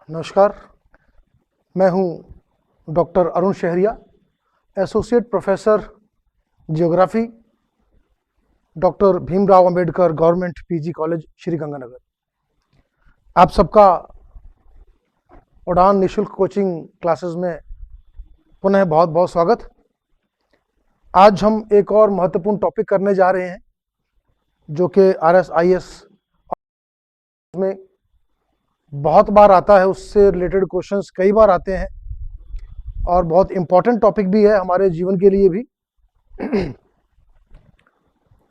नमस्कार, मैं हूं doctor Arun Shahariya, associate professor geography, doctor Bhimrao Ambedkar government PG college Sriganganagar. आप सबका उड़ान निशुल्क कोचिंग क्लासेस में पुनः बहुत बहुत स्वागत। आज हम एक और महत्वपूर्ण टॉपिक करने जा रहे हैं जो कि RSIS में बहुत बार आता है, उससे रिलेटेड क्वेश्चंस कई बार आते हैं और बहुत इंपॉर्टेंट टॉपिक भी है हमारे जीवन के लिए भी।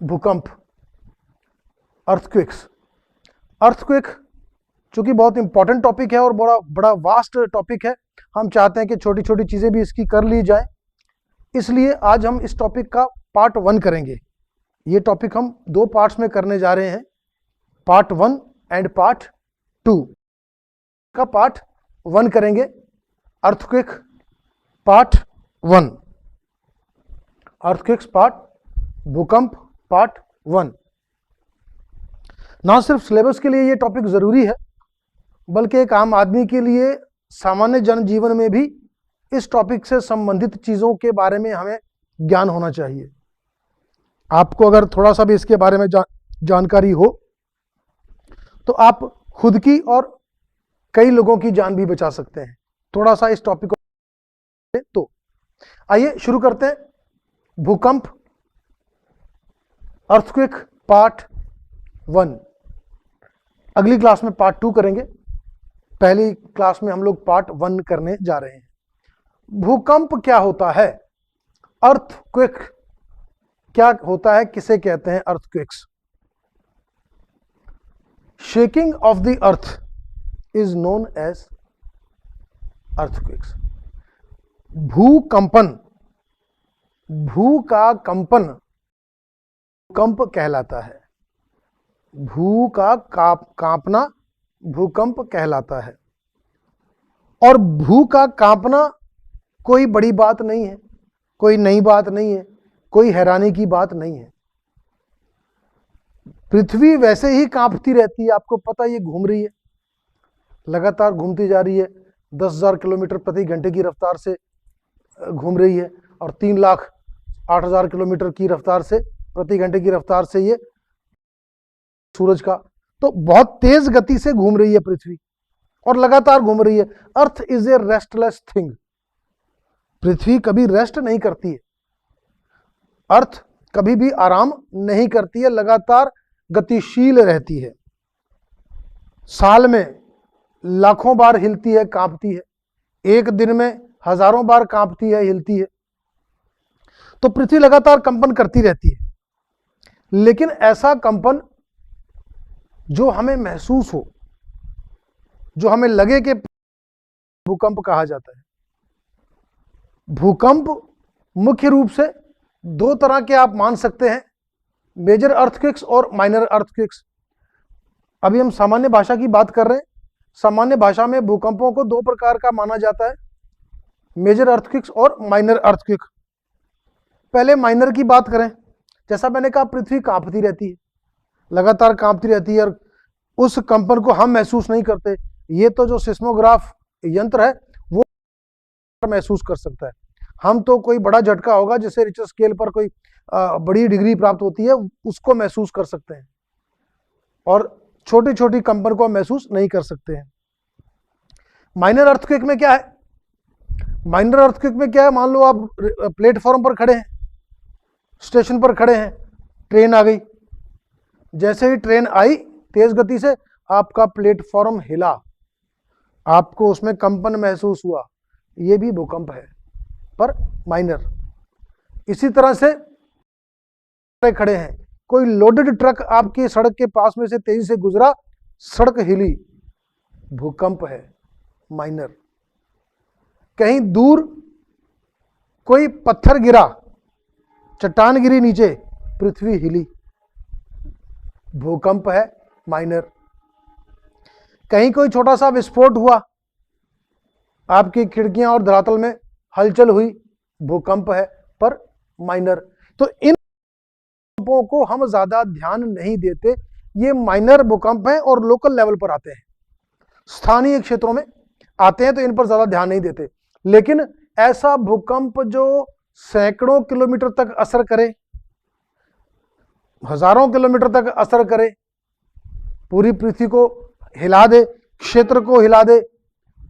भूकंप, अर्थक्वेक चूंकि बहुत इंपॉर्टेंट टॉपिक है और बड़ा वास्ट टॉपिक है, हम चाहते हैं कि छोटी छोटी चीज़ें भी इसकी कर ली जाए, इसलिए आज हम इस टॉपिक का पार्ट 1 करेंगे। ये टॉपिक हम 2 पार्ट्स में करने जा रहे हैं, पार्ट 1 एंड पार्ट 2 का पार्ट 1 करेंगे। अर्थक्वेक पार्ट 1, अर्थक्वेक्स पार्ट, भूकंप पार्ट 1। ना सिर्फ सिलेबस के लिए ये टॉपिक जरूरी है, बल्कि एक आम आदमी के लिए सामान्य जनजीवन में भी इस टॉपिक से संबंधित चीजों के बारे में हमें ज्ञान होना चाहिए। आपको अगर थोड़ा सा भी इसके बारे में जानकारी हो तो आप खुद की और कई लोगों की जान भी बचा सकते हैं, थोड़ा सा इस टॉपिक को। तो आइए शुरू करते हैं। भूकंप, अर्थक्वेक पार्ट 1। अगली क्लास में पार्ट 2 करेंगे, पहली क्लास में हम लोग पार्ट 1 करने जा रहे हैं। भूकंप क्या होता है, अर्थक्वेक क्या होता है, किसे कहते हैं earthquakes? Shaking of the earth is known as earthquakes। भूकंपन, भू का कंपन भूकंप कहलाता है। भू का कांपना भूकंप कहलाता है। और भू का कांपना कोई बड़ी बात नहीं है, कोई नई बात नहीं है, कोई हैरानी की बात नहीं है। पृथ्वी वैसे ही कांपती रहती है, आपको पता ये घूम रही है, लगातार घूमती जा रही है, 10,000 किलोमीटर प्रति घंटे की रफ्तार से घूम रही है और 3,08,000 किलोमीटर की रफ्तार से प्रति घंटे की रफ्तार से ये सूरज का, तो बहुत तेज गति से घूम रही है पृथ्वी और लगातार घूम रही है। Earth is a restless thing. पृथ्वी कभी रेस्ट नहीं करती है, अर्थ कभी भी आराम नहीं करती है, लगातार गतिशील रहती है। साल में लाखों बार हिलती है, कांपती है, एक दिन में हजारों बार कांपती है, हिलती है। तो पृथ्वी लगातार कंपन करती रहती है, लेकिन ऐसा कंपन जो हमें महसूस हो, जो हमें लगे कि भूकंप कहा जाता है। भूकंप मुख्य रूप से 2 तरह के आप मान सकते हैं, मेजर अर्थक्वेक्स और माइनर अर्थक्वेक्स। अभी हम सामान्य भाषा की बात कर रहे हैं। सामान्य भाषा में भूकंपों को 2 प्रकार का माना जाता है, मेजर अर्थक्वेक्स और माइनर अर्थक्वेक। पहले माइनर की बात करें, जैसा मैंने कहा पृथ्वी कांपती रहती है, लगातार कांपती रहती है और उस कंपन को हम महसूस नहीं करते। ये तो जो सिस्मोग्राफ यंत्र है वो महसूस कर सकता है। हम तो कोई बड़ा झटका होगा जिसे रिक्टर स्केल पर कोई बड़ी डिग्री प्राप्त होती है, उसको महसूस कर सकते हैं और छोटी छोटी कंपन को महसूस नहीं कर सकते हैं। माइनर अर्थक्वेक में क्या है? माइनर अर्थक्वेक में क्या है, मान लो आप प्लेटफॉर्म पर खड़े हैं, स्टेशन पर खड़े हैं, ट्रेन आ गई। जैसे ही ट्रेन आई तेज गति से, आपका प्लेटफॉर्म हिला, आपको उसमें कंपन महसूस हुआ, ये भी भूकंप है, पर माइनर। इसी तरह से खड़े हैं, कोई लोडेड ट्रक आपकी सड़क के पास में से तेजी से गुजरा, सड़क हिली, भूकंप है, माइनर। कहीं दूर कोई पत्थर गिरा, चट्टान गिरी नीचे, पृथ्वी हिली, भूकंप है, माइनर। कहीं कोई छोटा सा विस्फोट हुआ, आपकी खिड़कियां और धरातल में हलचल हुई, भूकंप है, पर माइनर। तो इन भूकंपों को हम ज्यादा ध्यान नहीं देते, ये माइनर भूकंप हैं और लोकल लेवल पर आते हैं, स्थानीय क्षेत्रों में आते हैं तो इन पर ज्यादा ध्यान नहीं देते, लेकिन ऐसा भूकंप जो सैकड़ों किलोमीटर तक असर करे, हजारों किलोमीटर तक असर करे, पूरी पृथ्वी को हिला दे, क्षेत्र को हिला दे,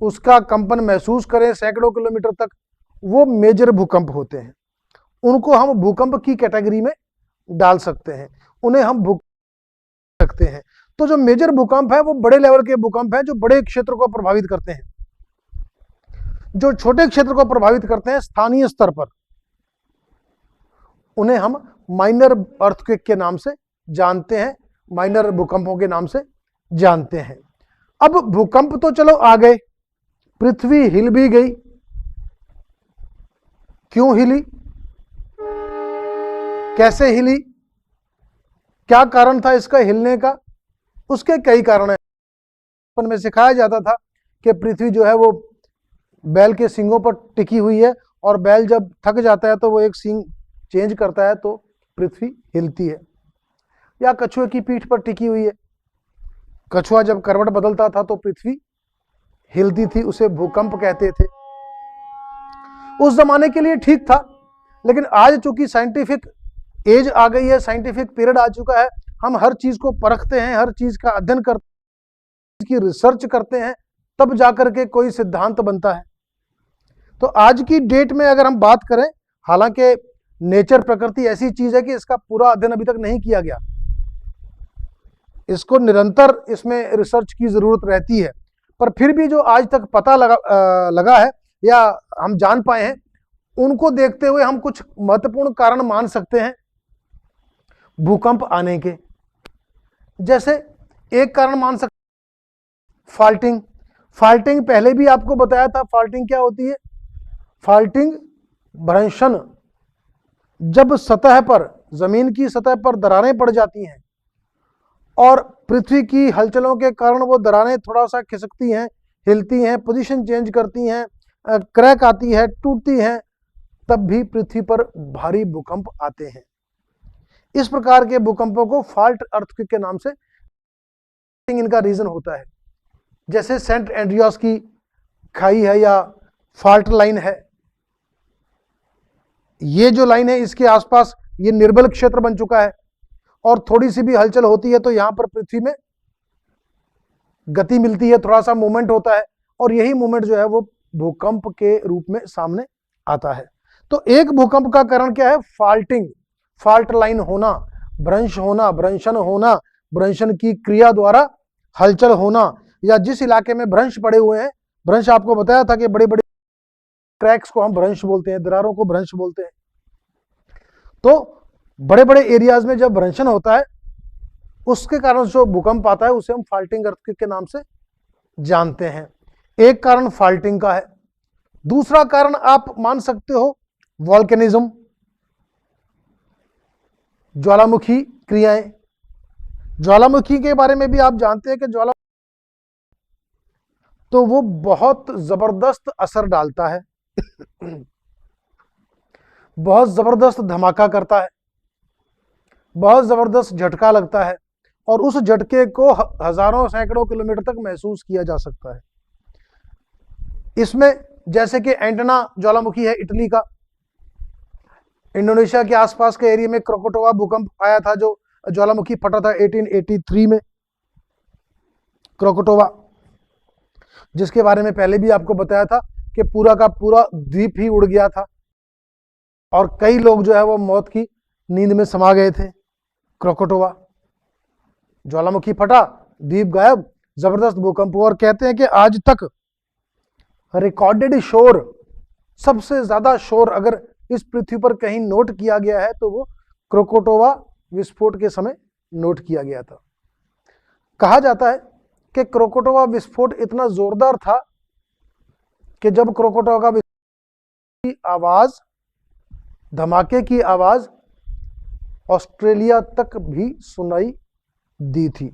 उसका कंपन महसूस करें सैकड़ों किलोमीटर तक, वो मेजर भूकंप होते हैं। उनको हम भूकंप की कैटेगरी में डाल सकते हैं, उन्हें हम भूकंप सकते हैं। तो जो मेजर भूकंप है वो बड़े लेवल के भूकंप है जो बड़े क्षेत्र को प्रभावित करते हैं। जो छोटे क्षेत्र को प्रभावित करते हैं स्थानीय स्तर पर, उन्हें हम माइनर अर्थक्वेक के नाम से जानते हैं, माइनर भूकंपों के नाम से जानते हैं। अब भूकंप तो चलो आ गए, पृथ्वी हिल भी गई। क्यों हिली, कैसे हिली, क्या कारण था इसका हिलने का? उसके कई कारण हैं। बचपन में सिखाया जाता था कि पृथ्वी जो है वो बैल के सींगों पर टिकी हुई है, और बैल जब थक जाता है तो वो एक सींग चेंज करता है तो पृथ्वी हिलती है। या कछुए की पीठ पर टिकी हुई है, कछुआ जब करवट बदलता था तो पृथ्वी हिलती थी, उसे भूकंप कहते थे। उस जमाने के लिए ठीक था, लेकिन आज चूंकि साइंटिफिक एज आ गई है, साइंटिफिक पीरियड आ चुका है, हम हर चीज को परखते हैं, हर चीज का अध्ययन करते हैं, इसकी रिसर्च करते हैं, तब जाकर के कोई सिद्धांत बनता है। तो आज की डेट में अगर हम बात करें, हालांकि नेचर, प्रकृति ऐसी चीज है कि इसका पूरा अध्ययन अभी तक नहीं किया गया, इसको निरंतर इसमें रिसर्च की जरूरत रहती है, पर फिर भी जो आज तक पता लगा है या हम जान पाए हैं, उनको देखते हुए हम कुछ महत्वपूर्ण कारण मान सकते हैं भूकंप आने के। जैसे एक कारण मान सकते फाल्टिंग। फाल्टिंग पहले भी आपको बताया था, फाल्टिंग क्या होती है? फाल्टिंग भ्रंशन, जब सतह पर, जमीन की सतह पर दरारें पड़ जाती हैं और पृथ्वी की हलचलों के कारण वो दरारें थोड़ा सा खिसकती हैं, हिलती हैं, पोजीशन चेंज करती हैं, क्रैक आती है, टूटती हैं, तब भी पृथ्वी पर भारी भूकंप आते हैं। इस प्रकार के भूकंपों को फाल्ट अर्थक्वेक के नाम से इनका रीजन होता है। जैसे सेंट एंड्रियास की खाई है या फाल्ट लाइन है, ये जो लाइन है इसके आसपास ये निर्बल क्षेत्र बन चुका है, और थोड़ी सी भी हलचल होती है तो यहां पर पृथ्वी में गति मिलती है, थोड़ा सा मूवमेंट होता है, और यही मूवमेंट जो है वो भूकंप के रूप में सामने आता है। तो एक भूकंप का कारण क्या है? फाल्टिंग, फाल्ट लाइन होना, भ्रंश होना, भ्रंशन होना, भ्रंशन की क्रिया द्वारा हलचल होना, या जिस इलाके में भ्रंश पड़े हुए हैं, भ्रंश आपको बताया था कि बड़े बड़े क्रैक्स को हम भ्रंश बोलते हैं, दरारों को भ्रंश बोलते हैं। तो बड़े बड़े एरियाज में जब भ्रंशन होता है, उसके कारण जो भूकंप आता है उसे हम फाल्टिंग अर्थक्वेक के नाम से जानते हैं। एक कारण फाल्टिंग का है। दूसरा कारण आप मान सकते हो वॉल्केनिज्म, ज्वालामुखी क्रियाएं। ज्वालामुखी के बारे में भी आप जानते हैं कि ज्वाला तो वो बहुत जबरदस्त असर डालता है बहुत जबरदस्त धमाका करता है, बहुत जबरदस्त झटका लगता है, और उस झटके को हजारों सैकड़ों किलोमीटर तक महसूस किया जा सकता है। इसमें जैसे कि एंटना ज्वालामुखी है इटली का, इंडोनेशिया के आसपास के एरिया में क्रोकोटोवा भूकंप आया था, जो ज्वालामुखी फटा था 1883 में, क्रोकोटोवा, जिसके बारे में पहले भी आपको बताया था कि पूरा का पूरा द्वीप ही उड़ गया था और कई लोग जो है वो मौत की नींद में समा गए थे। क्रोकोटोवा, ज्वालामुखी फटा, द्वीप गायब, जबरदस्त भूकंप हुआ, और कहते हैं कि आज तक रिकॉर्डेड शोर, सबसे ज्यादा शोर अगर इस पृथ्वी पर कहीं नोट किया गया है तो वो क्रोकोटोवा विस्फोट के समय नोट किया गया था। कहा जाता है कि क्रोकोटोवा विस्फोट इतना जोरदार था कि जब क्रोकोटोवा का आवाज, धमाके की आवाज ऑस्ट्रेलिया तक भी सुनाई दी थी।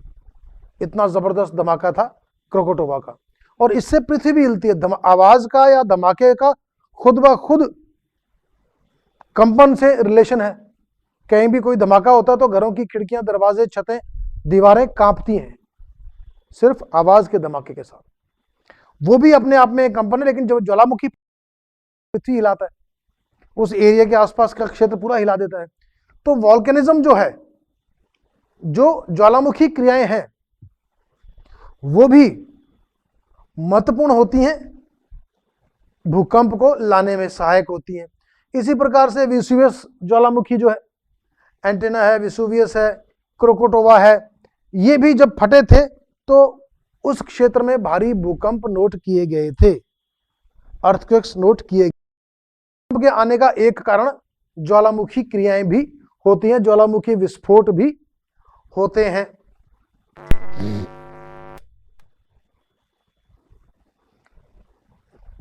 इतना जबरदस्त धमाका था क्रोकोटोवा का, और इससे पृथ्वी भी हिलती है। आवाज का या धमाके का खुद ब खुद कंपन से रिलेशन है। कहीं भी कोई धमाका होता तो घरों की खिड़कियां, दरवाजे, छतें, दीवारें कांपती हैं सिर्फ आवाज के धमाके के साथ। वो भी अपने आप में एक कंपन है, लेकिन जब ज्वालामुखी पृथ्वी हिलाता है, उस एरिया के आसपास का क्षेत्र पूरा हिला देता है। तो वॉल्केनिज्म जो है, जो ज्वालामुखी क्रियाएं हैं, वो भी महत्वपूर्ण होती हैं, भूकंप को लाने में सहायक होती हैं। इसी प्रकार से वेसुवियस ज्वालामुखी जो है, एंटेना है, वेसुवियस है, क्रोकोटोवा है, ये भी जब फटे थे तो उस क्षेत्र में भारी भूकंप नोट किए गए थे, अर्थक्वेक्स नोट किए गए। भूकंप के आने का एक कारण ज्वालामुखी क्रियाएं भी होती हैं, ज्वालामुखी विस्फोट भी होते हैं।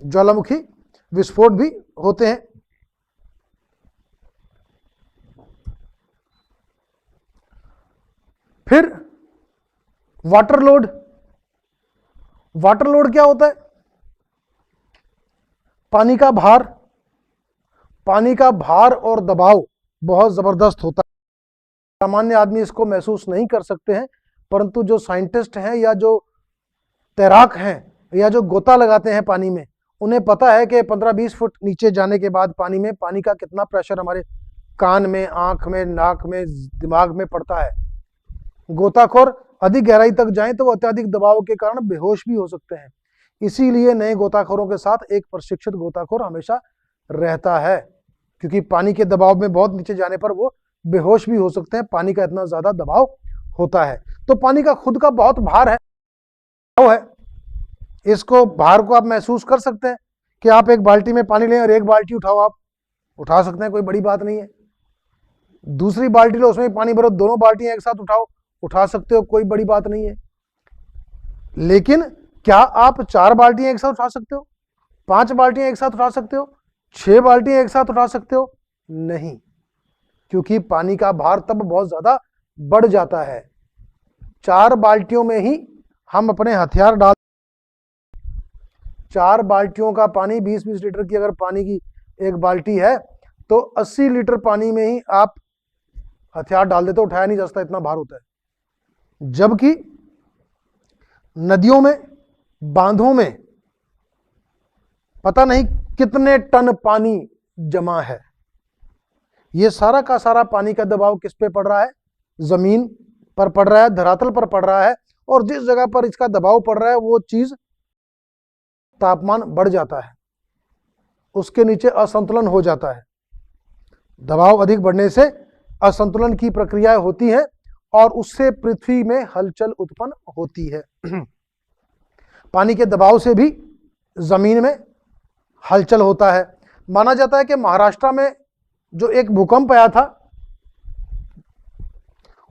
ज्वालामुखी विस्फोट भी होते हैं। फिर वाटर लोड। वाटर लोड क्या होता है? पानी का भार। पानी का भार और दबाव बहुत जबरदस्त होता है। सामान्य आदमी इसको महसूस नहीं कर सकते हैं, परंतु जो साइंटिस्ट हैं या जो तैराक हैं या जो गोता लगाते हैं पानी में, उन्हें पता है कि 15-20 फुट नीचे जाने के बाद पानी में पानी का कितना प्रेशर हमारे कान में, आंख में, नाक में, दिमाग में पड़ता है। गोताखोर अधिक गहराई तक जाएं तो वो अत्यधिक दबाव के कारण बेहोश भी हो सकते हैं। इसीलिए नए गोताखोरों के साथ एक प्रशिक्षित गोताखोर हमेशा रहता है, क्योंकि पानी के दबाव में बहुत नीचे जाने पर वो बेहोश भी हो सकते हैं, पानी का इतना ज्यादा दबाव होता है। तो पानी का खुद का बहुत भार है। इसको भार को आप महसूस कर सकते हैं कि आप एक बाल्टी में पानी लें और एक बाल्टी उठाओ, आप उठा सकते हैं, कोई बड़ी बात नहीं है। दूसरी बाल्टी लो, उसमें पानी भरो, दोनों बाल्टियां एक साथ उठाओ, उठा सकते हो, कोई बड़ी बात नहीं है। लेकिन क्या आप 4 बाल्टियां एक साथ उठा सकते हो? 5 बाल्टियां एक साथ उठा सकते हो? 6 बाल्टियां एक साथ उठा सकते हो? नहीं, क्योंकि पानी का भार तब बहुत ज्यादा बढ़ जाता है। 4 बाल्टियों में ही हम अपने हथियार डाल, 4 बाल्टियों का पानी, 20-20 लीटर की अगर पानी की एक बाल्टी है तो 80 लीटर पानी में ही आप हथियार डाल देते, उठाया नहीं जा सकता, इतना भार होता है। जबकि नदियों में, बांधों में पता नहीं कितने टन पानी जमा है। ये सारा का सारा पानी का दबाव किस पे पड़ रहा है? जमीन पर पड़ रहा है, धरातल पर पड़ रहा है, और जिस जगह पर इसका दबाव पड़ रहा है वो चीज तापमान बढ़ जाता है, उसके नीचे असंतुलन हो जाता है। दबाव अधिक बढ़ने से असंतुलन की प्रक्रिया होती है और उससे पृथ्वी में हलचल उत्पन्न होती है। पानी के दबाव से भी जमीन में हलचल होता है। माना जाता है कि महाराष्ट्र में जो एक भूकंप आया था,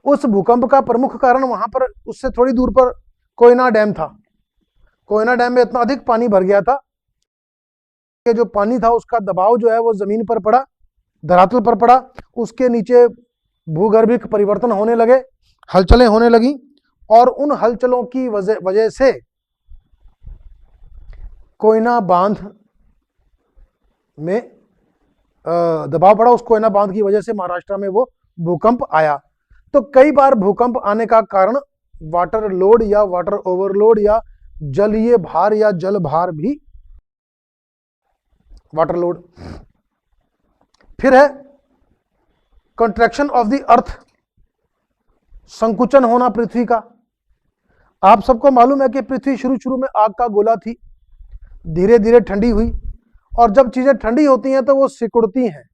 उस भूकंप का प्रमुख कारण वहां पर उससे थोड़ी दूर पर कोयना डैम था। कोयना डैम में इतना अधिक पानी भर गया था कि जो पानी था उसका दबाव जो है वो जमीन पर पड़ा, धरातल पर पड़ा, उसके नीचे भूगर्भिक परिवर्तन होने लगे, हलचलें होने लगी, और उन हलचलों की वजह से कोयना बांध में दबाव पड़ा। उस कोयना बांध की वजह से महाराष्ट्र में वो भूकंप आया। तो कई बार भूकंप आने का कारण वाटर लोड या वाटर ओवरलोड या जलीय भार या जल भार भी, वाटर लोड। फिर है कंट्रैक्शन ऑफ द अर्थ, संकुचन होना पृथ्वी का। आप सबको मालूम है कि पृथ्वी शुरू में आग का गोला थी, धीरे धीरे ठंडी हुई, और जब चीजें ठंडी होती हैं तो वो सिकुड़ती हैं।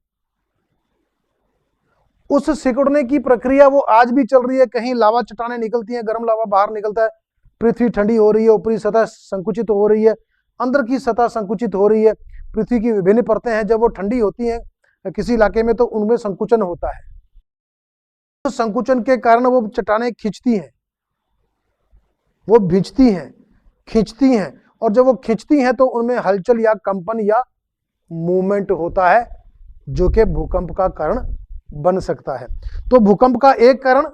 उस सिकुड़ने की प्रक्रिया वो आज भी चल रही है। कहीं लावा चट्टानें निकलती हैं, गर्म लावा बाहर निकलता है, पृथ्वी ठंडी हो रही है, ऊपरी सतह संकुचित हो रही है, अंदर की सतह संकुचित हो रही है। पृथ्वी की विभिन्न परतें हैं, जब वो ठंडी होती हैं किसी इलाके में तो उनमें संकुचन होता है। तो संकुचन के कारण वो चट्टानें खिंचती हैं, वो भिंचती हैं, खींचती हैं, और जब वो खींचती हैं तो उनमें हलचल या कंपन या मूवमेंट होता है, जो कि भूकंप का कारण बन सकता है। तो भूकंप का एक कारण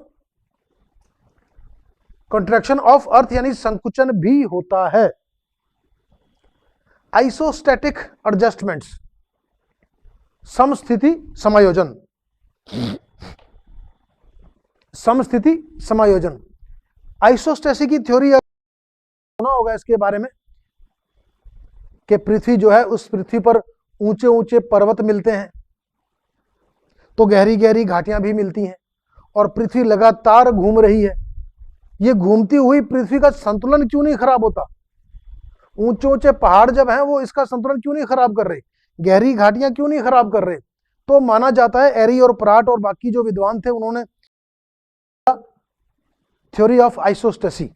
कंट्रैक्शन ऑफ अर्थ यानी संकुचन भी होता है। आइसोस्टैटिक एडजस्टमेंट्स, समस्थिति समायोजन। समस्थिति समायोजन, आइसोस्टेसी की थ्योरी सुना होगा इसके बारे में। कि पृथ्वी जो है, उस पृथ्वी पर ऊंचे ऊंचे पर्वत मिलते हैं, तो गहरी गहरी घाटियां भी मिलती हैं, और पृथ्वी लगातार घूम रही है। ये घूमती हुई पृथ्वी का संतुलन क्यों नहीं खराब होता? ऊंचे ऊंचे पहाड़ जब हैं वो इसका संतुलन क्यों नहीं खराब कर रहे? गहरी घाटियां क्यों नहीं खराब कर रहे? तो माना जाता है एरी और प्राट और बाकी जो विद्वान थे उन्होंने थ्योरी ऑफ आइसोस्टेसी,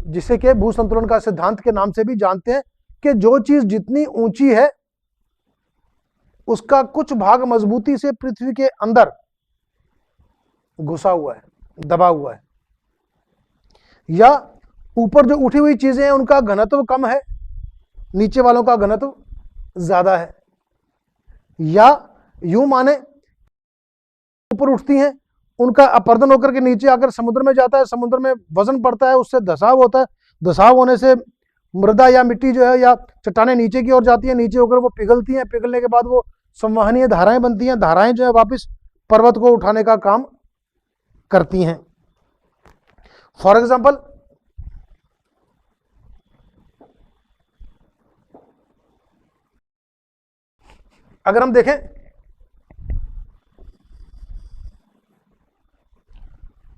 जिसे कि भूसंतुलन का सिद्धांत के नाम से भी जानते हैं, कि जो चीज जितनी ऊंची है उसका कुछ भाग मजबूती से पृथ्वी के अंदर घुसा हुआ है, दबा हुआ है, या ऊपर जो उठी हुई चीजें हैं उनका घनत्व कम है, नीचे वालों का घनत्व ज्यादा है, या यूं माने ऊपर उठती हैं उनका अपरदन होकर के नीचे आकर समुद्र में जाता है, समुद्र में वजन पड़ता है, उससे धसाव होता है, धसाव होने से मृदा या मिट्टी जो है या चट्टानें नीचे की ओर जाती है, नीचे होकर वो पिघलती हैं, पिघलने के बाद वो संवहनीय धाराएं बनती हैं, धाराएं जो है वापस पर्वत को उठाने का काम करती हैं। फॉर एग्जाम्पल अगर हम देखें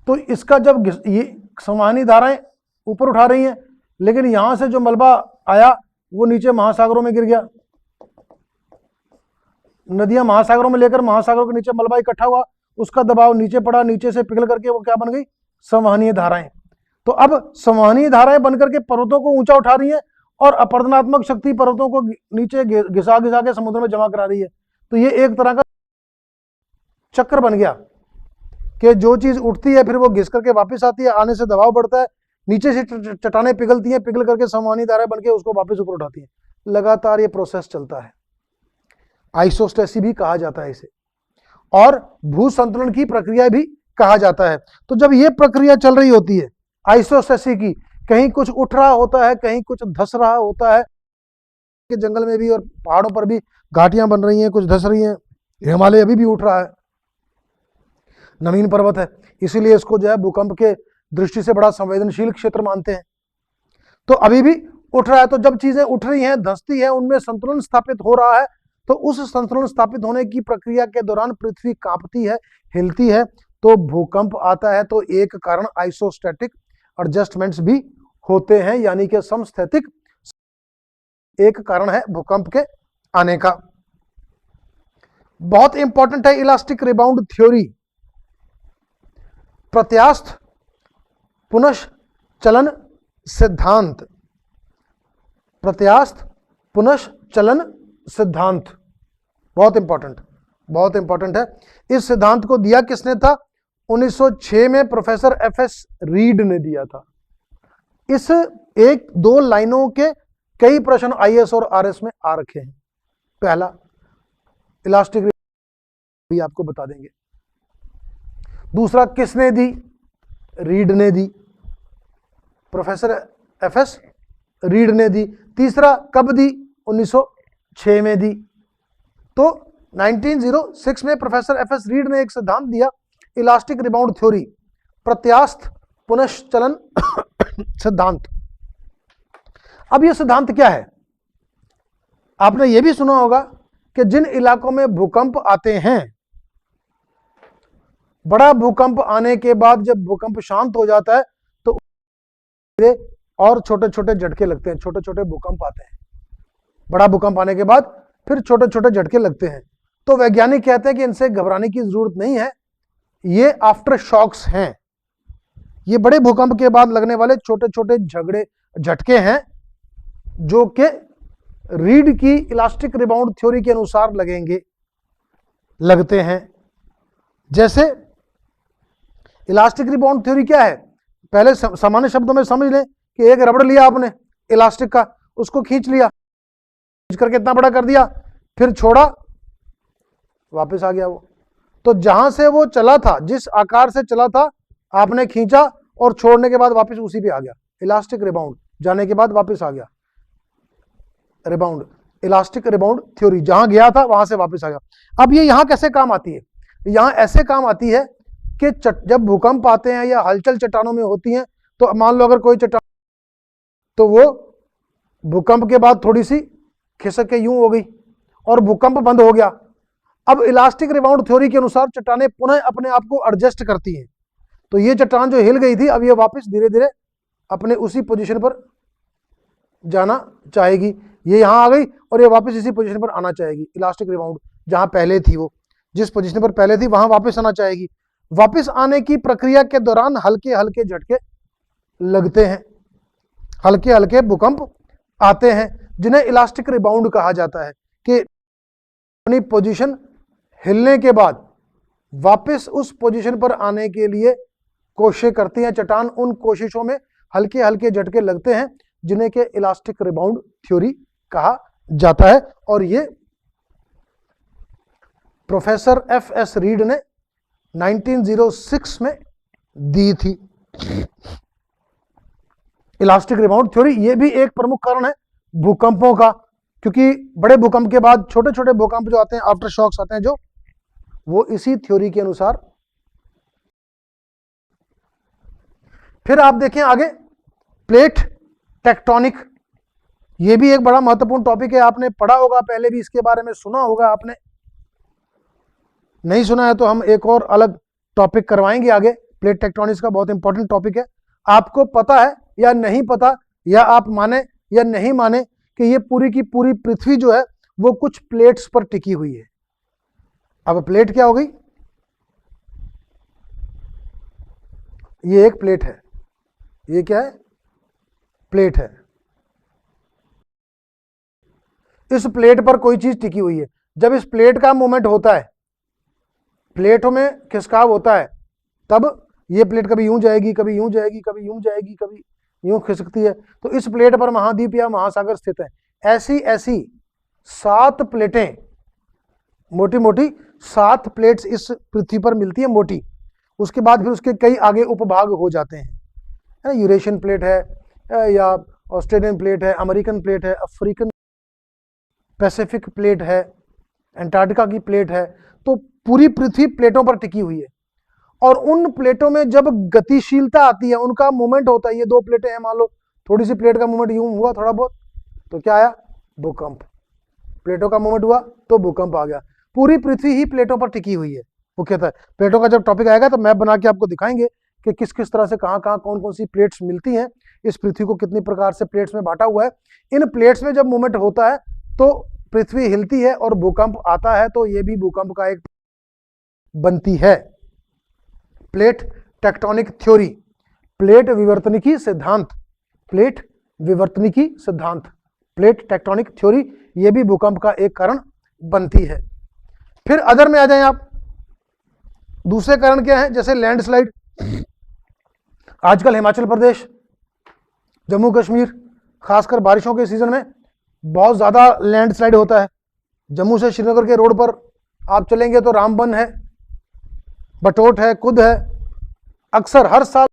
तो इसका जब ये संवहनी धाराएं ऊपर उठा रही हैं, लेकिन यहां से जो मलबा आया वो नीचे महासागरों में गिर गया, नदियां महासागरों में लेकर महासागरों के नीचे मलबा इकट्ठा हुआ, उसका दबाव नीचे पड़ा, नीचे से पिघल करके वो क्या बन गई? संवहनीय धाराएं। तो अब संवहनीय धाराएं बनकर के पर्वतों को ऊंचा उठा रही है और अपरदनात्मक शक्ति पर्वतों को नीचे घिसा घिसा के समुद्र में जमा करा रही है। तो ये एक तरह का चक्र बन गया कि जो चीज उठती है फिर वो घिस करके वापस आती है, आने से दबाव बढ़ता है, नीचे से चट्टानें पिघलती हैं, पिघल करके संवहनी धाराएं बन के उसको वापस ऊपर उठाती हैं। लगातार ये प्रोसेस चलता है, आइसोस्टेसी भी कहा जाता है इसे, और भू संतुलन की प्रक्रिया भी कहा जाता है। तो जब ये प्रक्रिया चल रही होती है आइसोस्टेसी की, कहीं कुछ उठ रहा होता है, कहीं कुछ धस रहा होता है, कि जंगल में भी और पहाड़ों पर भी घाटियां बन रही हैं, कुछ धस रही हैं, हिमालय अभी भी उठ रहा है, नवीन पर्वत है, इसीलिए इसको जो है भूकंप के दृष्टि से बड़ा संवेदनशील क्षेत्र मानते हैं। तो अभी भी उठ रहा है, तो जब चीजें उठ रही हैं, धंसती हैं, उनमें संतुलन स्थापित हो रहा है, तो उस संतुलन स्थापित होने की प्रक्रिया के दौरान पृथ्वी कांपती है, हिलती है, तो भूकंप आता है। तो एक कारण आइसोस्टैटिक एडजस्टमेंट्स भी होते हैं, यानी कि समस्थैतिक एक कारण है भूकंप के आने का। बहुत इंपॉर्टेंट है इलास्टिक रिबाउंड थ्योरी, प्रत्यास्थ पुनश्चलन सिद्धांत, प्रत्यास्थ पुनश्चलन सिद्धांत बहुत इंपॉर्टेंट है। इस सिद्धांत को दिया किसने था? 1906 में प्रोफेसर एफएस रीड ने दिया था। इस एक दो लाइनों के कई प्रश्न आईएएस और आरएस में आ रखे हैं। पहला इलास्टिक भी आपको बता देंगे, दूसरा किसने दी? रीड ने दी, प्रोफेसर एफएस रीड ने दी। तीसरा कब दी? 1906 में दी। तो 1906 में प्रोफेसर एफएस रीड ने एक सिद्धांत दिया, इलास्टिक रिबाउंड थ्योरी, प्रत्यास्थ पुनश्चलन सिद्धांत। अब यह सिद्धांत क्या है? आपने यह भी सुना होगा कि जिन इलाकों में भूकंप आते हैं, बड़ा भूकंप आने के बाद जब भूकंप शांत हो जाता है तो और छोटे छोटे झटके लगते हैं, छोटे छोटे भूकंप आते हैं। बड़ा भूकंप आने के बाद फिर छोटे छोटे झटके लगते हैं। तो वैज्ञानिक कहते हैं कि इनसे घबराने की जरूरत नहीं है, ये आफ्टर शॉक्स हैं, ये बड़े भूकंप के बाद लगने वाले छोटे छोटे झटके हैं, जो कि रीड की इलास्टिक रिबाउंड थ्योरी के अनुसार लगते हैं। जैसे इलास्टिक रिबाउंड थ्योरी क्या है? पहले सामान्य शब्दों में समझ लें कि एक रबड़ लिया आपने इलास्टिक का, उसको खींच लिया, खींच करके इतना बड़ा कर दिया, फिर छोड़ा, वापस आ गया वो। तो जहां से वो चला था, जिस आकार से चला था, आपने खींचा और छोड़ने के बाद वापस उसी पे आ गया। इलास्टिक रिबाउंड, जाने के बाद वापस आ गया, रिबाउंड, इलास्टिक रिबाउंड थ्योरी, जहां गया था वहां से वापस आ गया। अब ये यहां कैसे काम आती है? यहां ऐसे काम आती है कि जब भूकंप आते हैं या हलचल चट्टानों में होती हैं, तो मान लो अगर कोई चट्टान, तो वो भूकंप के बाद थोड़ी सी खिसक के यूं हो गई और भूकंप बंद हो गया। अब इलास्टिक रिबाउंड थ्योरी के अनुसार चट्टानें पुनः अपने आप को एडजस्ट करती हैं। तो ये चट्टान जो हिल गई थी अब ये वापस धीरे धीरे अपने उसी पोजीशन पर जाना चाहेगी। ये यहां आ गई और ये वापस इसी पोजीशन पर आना चाहेगी। इलास्टिक रिबाउंड जहां पहले थी, वो जिस पोजीशन पर पहले थी वहां वापस आना चाहेगी। वापस आने की प्रक्रिया के दौरान हल्के हल्के झटके लगते हैं, हल्के हल्के भूकंप आते हैं, जिन्हें इलास्टिक रिबाउंड कहा जाता है। कि अपनी पोजीशन हिलने के बाद वापस उस पोजीशन पर आने के लिए कोशिश करती है चट्टान। उन कोशिशों में हल्के हल्के झटके लगते हैं, जिन्हें के इलास्टिक रिबाउंड थ्योरी कहा जाता है। और ये प्रोफेसर एफ.एस. रीड ने 1906 में दी थी। इलास्टिक रिबाउंड थ्योरी ये भी एक प्रमुख कारण है भूकंपों का, क्योंकि बड़े भूकंप के बाद छोटे छोटे भूकंप जो आते हैं, आफ्टर शॉक्स आते हैं, जो वो इसी थ्योरी के अनुसार। फिर आप देखें आगे प्लेट टेक्टोनिक, ये भी एक बड़ा महत्वपूर्ण टॉपिक है। आपने पढ़ा होगा, पहले भी इसके बारे में सुना होगा। आपने नहीं सुना है तो हम एक और अलग टॉपिक करवाएंगे आगे। प्लेट टेक्टोनिक्स का बहुत इंपॉर्टेंट टॉपिक है। आपको पता है या नहीं पता, या आप माने या नहीं माने कि ये पूरी की पूरी पृथ्वी जो है वो कुछ प्लेट्स पर टिकी हुई है। अब प्लेट क्या हो गई? ये एक प्लेट है। ये क्या है? प्लेट है। इस प्लेट पर कोई चीज टिकी हुई है। जब इस प्लेट का मूवमेंट होता है, प्लेटों में खिसकाव होता है, तब ये प्लेट कभी यूं जाएगी, कभी यूं जाएगी, कभी यूं जाएगी, कभी यूं खिसकती है। तो इस प्लेट पर महाद्वीप या महासागर स्थित है। ऐसी ऐसी 7 प्लेटें, मोटी मोटी 7 प्लेट्स इस पृथ्वी पर मिलती है, मोटी। उसके बाद फिर उसके कई आगे उपभाग हो जाते हैं। यूरेशियन प्लेट है, या ऑस्ट्रेलियन प्लेट है, अमेरिकन प्लेट है, अफ्रीकन पैसिफिक प्लेट है, अंटार्कटिका की प्लेट है। तो पूरी पृथ्वी प्लेटों पर टिकी हुई है। और उन प्लेटों में जब गतिशीलता आती है, उनका मूवमेंट होता है, ये 2 प्लेटें हैं, मान लो थोड़ी सी प्लेट का मूवमेंट यूं हुआ थोड़ा बहुत, तो क्या आया? भूकंप। प्लेटों का मूवमेंट हुआ तो भूकंप आ गया। पूरी पृथ्वी ही प्लेटों पर टिकी हुई है मुख्यतः। प्लेटों का जब टॉपिक आएगा तो मैप बना के आपको दिखाएंगे कि किस किस तरह से कहाँ कहाँ कौन कौन सी प्लेट्स मिलती हैं। इस पृथ्वी को कितनी प्रकार से प्लेट्स में बांटा हुआ है। इन प्लेट्स में जब मूवमेंट होता है तो पृथ्वी हिलती है और भूकंप आता है, तो ये भी भूकंप का एक बनती है। प्लेट टेक्टोनिक थ्योरी, प्लेट विवर्तनिकी सिद्धांत, प्लेट विवर्तनिकी सिद्धांत, प्लेट टेक्टोनिक थ्योरी, ये भी भूकंप का एक कारण बनती है। फिर अदर में आ जाएं आप। दूसरे कारण क्या है? जैसे लैंडस्लाइड। आजकल हिमाचल प्रदेश, जम्मू कश्मीर, खासकर बारिशों के सीजन में बहुत ज्यादा लैंडस्लाइड होता है। जम्मू से श्रीनगर के रोड पर आप चलेंगे तो रामबन है, बटोट है, कुद है। अक्सर हर साल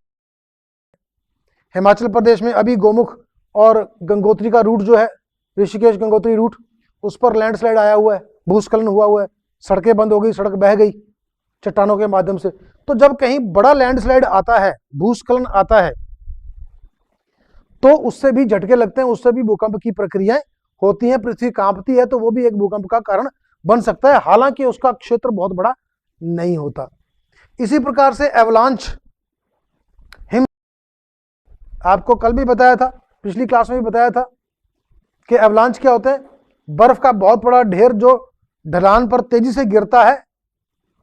हिमाचल प्रदेश में अभी गोमुख और गंगोत्री का रूट जो है, ऋषिकेश गंगोत्री रूट, उस पर लैंडस्लाइड आया हुआ है, भूस्खलन हुआ हुआ है, सड़कें बंद हो गई, सड़क बह गई चट्टानों के माध्यम से। तो जब कहीं बड़ा लैंडस्लाइड आता है, भूस्खलन आता है, तो उससे भी झटके लगते हैं, उससे भी भूकंप की प्रक्रियाएं होती हैं, पृथ्वी कांपती है, तो वो भी एक भूकंप का कारण बन सकता है, हालांकि उसका क्षेत्र बहुत बड़ा नहीं होता। इसी प्रकार से एवलांच, हिम, आपको कल भी बताया था, पिछली क्लास में भी बताया था कि एवलांच क्या होते हैं? बर्फ का बहुत बड़ा ढेर जो ढलान पर तेजी से गिरता है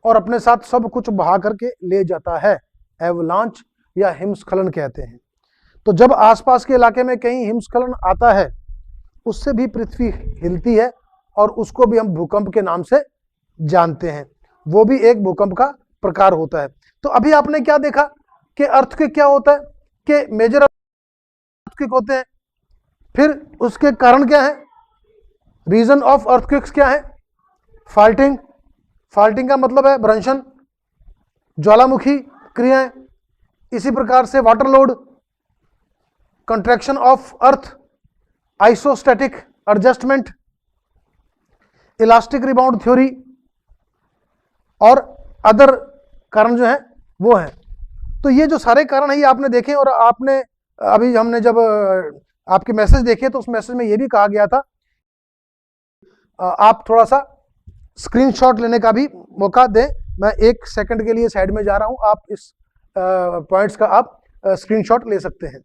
और अपने साथ सब कुछ बहा करके ले जाता है, एवलांच या हिमस्खलन कहते हैं। तो जब आसपास के इलाके में कहीं हिमस्खलन आता है, उससे भी पृथ्वी हिलती है और उसको भी हम भूकंप के नाम से जानते हैं। वो भी एक भूकंप का प्रकार होता है। तो अभी आपने क्या देखा कि अर्थक्वेक क्या होता है, कि मेजर अर्थक्वेक होते हैं। फिर उसके कारण क्या है? रीजन ऑफ अर्थक्वेक्स क्या है? फाल्टिंग, फाल्टिंग का मतलब है भ्रंशन, ज्वालामुखी क्रियाएं। इसी प्रकार से water load, contraction of earth, isostatic adjustment, elastic rebound theory और अदर कारण जो है वो है। तो ये जो सारे कारण है ये आपने देखे। और आपने अभी हमने जब आपके मैसेज देखिए तो उस मैसेज में यह भी कहा गया था आप थोड़ा सा स्क्रीनशॉट लेने का भी मौका दें। मैं 1 सेकंड के लिए साइड में जा रहा हूं, आप इस पॉइंट्स का आप स्क्रीनशॉट ले सकते हैं।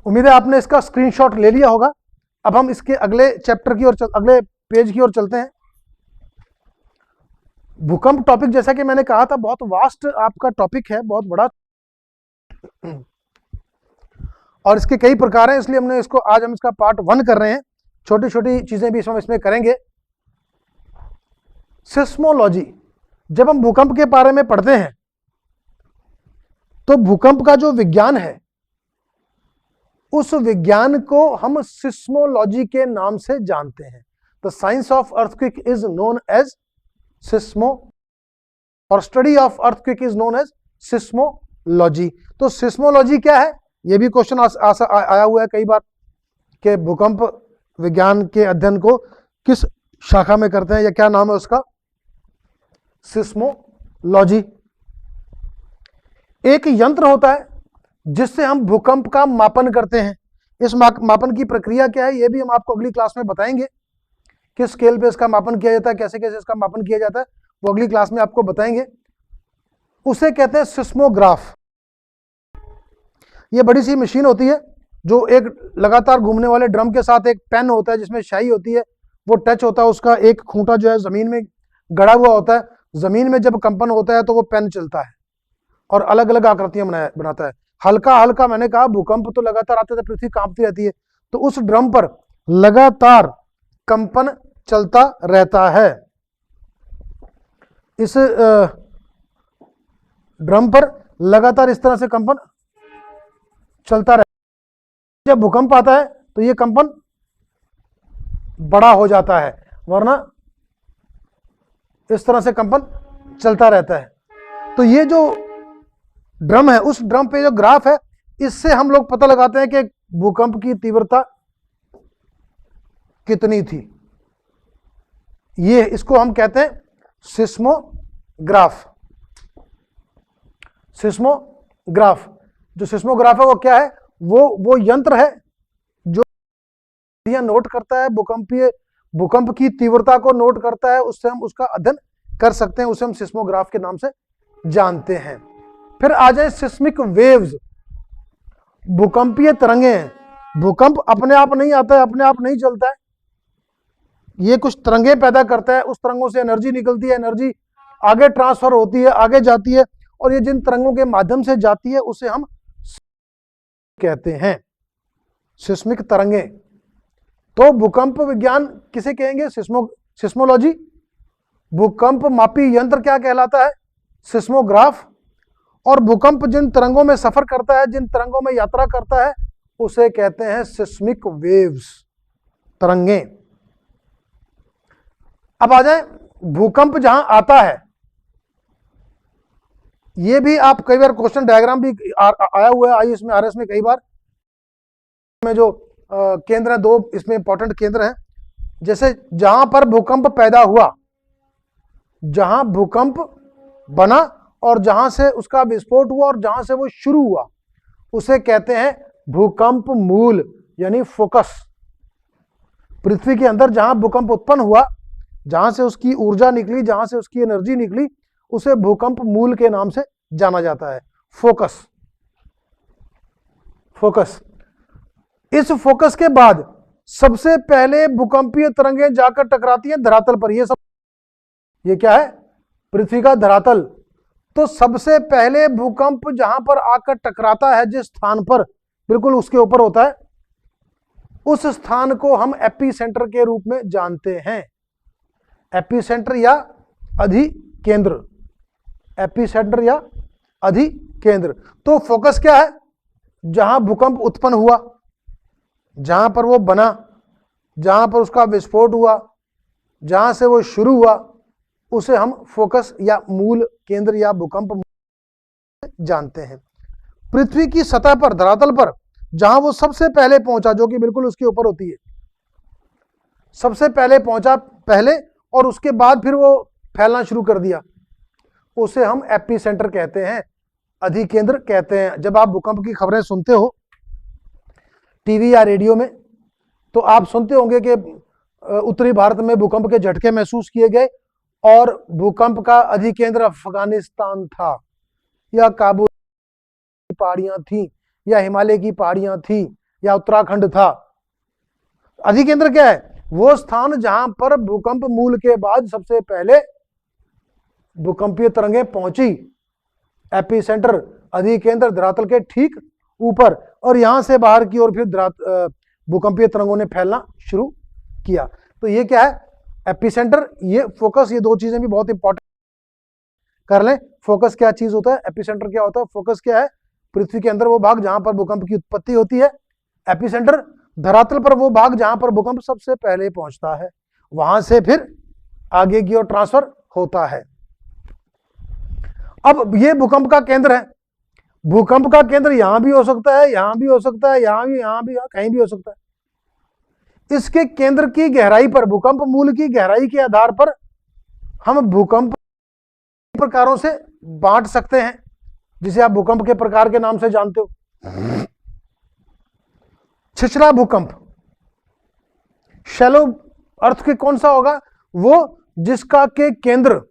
उम्मीद है आपने इसका स्क्रीनशॉट ले लिया होगा। अब हम इसके अगले चैप्टर की ओर अगले पेज की ओर चलते हैं। भूकंप टॉपिक जैसा कि मैंने कहा था बहुत वास्ट आपका टॉपिक है, बहुत बड़ा, और इसके कई प्रकार हैं, इसलिए हमने इसको आज हम इसका पार्ट 1 कर रहे हैं। छोटी छोटी चीजें भी हम इसमें करेंगे। सिस्मोलॉजी, जब हम भूकंप के बारे में पढ़ते हैं तो भूकंप का जो विज्ञान है उस विज्ञान को हम सिस्मोलॉजी के नाम से जानते हैं। The science of earthquake is known as seismo, और study of earthquake is known as seismology. तो सिस्मोलॉजी क्या है, यह भी क्वेश्चन आया हुआ है कई बार कि भूकंप विज्ञान के अध्ययन को किस शाखा में करते हैं या क्या नाम है उसका, सिस्मोलॉजी। एक यंत्र होता है जिससे हम भूकंप का मापन करते हैं। इस मापन की प्रक्रिया क्या है यह भी हम आपको अगली क्लास में बताएंगे, किस स्केल पे इसका मापन किया जाता है, कैसे कैसे इसका मापन किया जाता है, वो अगली क्लास में आपको बताएंगे। उसे कहते हैं सिस्मोग्राफ। ये बड़ी सी मशीन होती है जो एक लगातार घूमने वाले ड्रम के साथ एक पेन होता है जिसमें स्याही होती है, वो टच होता है, उसका एक खूंटा जो है जमीन में गड़ा हुआ होता है, जमीन में जब कंपन होता है तो वो पेन चलता है और अलग अलग आकृतियां बनाता है। हल्का हल्का, मैंने कहा भूकंप तो लगातार आते थे, पृथ्वी कांपती रहती है, तो उस ड्रम पर लगातार कंपन चलता रहता है। इस ड्रम पर लगातार इस तरह से कंपन चलता रहता है। जब भूकंप आता है तो ये कंपन बड़ा हो जाता है, वरना इस तरह से कंपन चलता रहता है। तो ये जो ड्रम है, उस ड्रम पे जो ग्राफ है, इससे हम लोग पता लगाते हैं कि भूकंप की तीव्रता कितनी थी। ये इसको हम कहते हैं सिस्मोग्राफ। सिस्मोग्राफ, जो सिस्मोग्राफ है वो क्या है, वो यंत्र है जो नोट करता है, भूकंप की तीव्रता को नोट करता है, उससे हम उसका अध्ययन कर सकते हैं, उसे हम सिस्मोग्राफ के नाम से जानते हैं। फिर आ जाए सिस्मिक वेव्स, भूकंपीय तरंगे। भूकंप अपने आप नहीं आता है, अपने आप नहीं चलता है, ये कुछ तरंगे पैदा करता है, उस तरंगों से एनर्जी निकलती है, एनर्जी आगे ट्रांसफर होती है, आगे जाती है, और ये जिन तरंगों के माध्यम से जाती है उसे हम कहते हैं सिस्मिक तरंगे। तो भूकंप विज्ञान किसे कहेंगे, सिस्मोलॉजी। भूकंप मापी यंत्र क्या कहलाता है, सिस्मोग्राफ। और भूकंप जिन तरंगों में सफर करता है, जिन तरंगों में यात्रा करता है, उसे कहते हैं सिस्मिक वेव्स, तरंगे। अब आ जाए भूकंप जहां आता है, ये भी आप कई बार क्वेश्चन डायग्राम भी आया हुआ है आईएएस में, आरएस में कई बार में जो केंद्र है, 2 इसमें इंपॉर्टेंट केंद्र हैं। जैसे जहां पर भूकंप पैदा हुआ, जहां भूकंप बना और जहां से उसका विस्फोट हुआ और जहां से वो शुरू हुआ, उसे कहते हैं भूकंप मूल, यानी फोकस। पृथ्वी के अंदर जहां भूकंप उत्पन्न हुआ, जहां से उसकी ऊर्जा निकली, जहां से उसकी एनर्जी निकली, उसे भूकंप मूल के नाम से जाना जाता है, फोकस। फोकस, इस फोकस के बाद सबसे पहले भूकंपीय तरंगें जाकर टकराती हैं धरातल पर। ये क्या है, पृथ्वी का धरातल। तो सबसे पहले भूकंप जहां पर आकर टकराता है, जिस स्थान पर बिल्कुल उसके ऊपर होता है, उस स्थान को हम एपीसेंटर के रूप में जानते हैं। एपीसेंटर या अधिकेंद्र, एपीसेंटर या अधिकेंद्र। तो फोकस क्या है, जहां भूकंप उत्पन्न हुआ, जहां पर वो बना, जहां पर उसका विस्फोट हुआ, जहां से वो शुरू हुआ, उसे हम फोकस या मूल केंद्र या भूकंप जानते हैं। पृथ्वी की सतह पर, धरातल पर जहां वो सबसे पहले पहुंचा, जो कि बिल्कुल उसके ऊपर होती है, सबसे पहले पहुंचा, पहले और उसके बाद फिर वो फैलना शुरू कर दिया, उसे हम एपिसेंटर कहते हैं, अधिकेंद्र कहते हैं। जब आप भूकंप की खबरें सुनते हो टीवी या रेडियो में, तो आप सुनते होंगे कि उत्तरी भारत में भूकंप के झटके महसूस किए गए और भूकंप का अधिकेंद्र अफगानिस्तान था, या काबुल की पहाड़ियां थी, या हिमालय की पहाड़ियां थी, या उत्तराखंड था। अधिकेंद्र क्या है? वो स्थान जहां पर भूकंप मूल के बाद सबसे पहले भूकंपीय तरंगें पहुंची। एपिसेंटर, अधिकेंद्र धरातल के ठीक ऊपर, और यहां से बाहर की ओर फिर भूकंपीय तरंगों ने फैलना शुरू किया। तो ये क्या है? एपिसेंटर, ये फोकस, ये दो चीजें भी बहुत इंपॉर्टेंट कर लें। फोकस क्या चीज होता है, एपिसेंटर क्या होता है? फोकस क्या है? पृथ्वी के अंदर वो भाग जहां पर भूकंप की उत्पत्ति होती है। एपिसेंटर, धरातल पर वो भाग जहां पर भूकंप सबसे पहले पहुंचता है, वहां से फिर आगे की ओर ट्रांसफर होता है। अब ये भूकंप का केंद्र है। भूकंप का केंद्र यहां भी हो सकता है, यहां भी हो सकता है, यहां भी, कहीं भी हो सकता है। इसके केंद्र की गहराई पर, भूकंप मूल की गहराई के आधार पर हम भूकंप प्रकारों से बांट सकते हैं, जिसे आप भूकंप के प्रकार के नाम से जानते हो। छिछला भूकंप, शैलो अर्थक्वेक कौन सा होगा? वो जिसका के केंद्र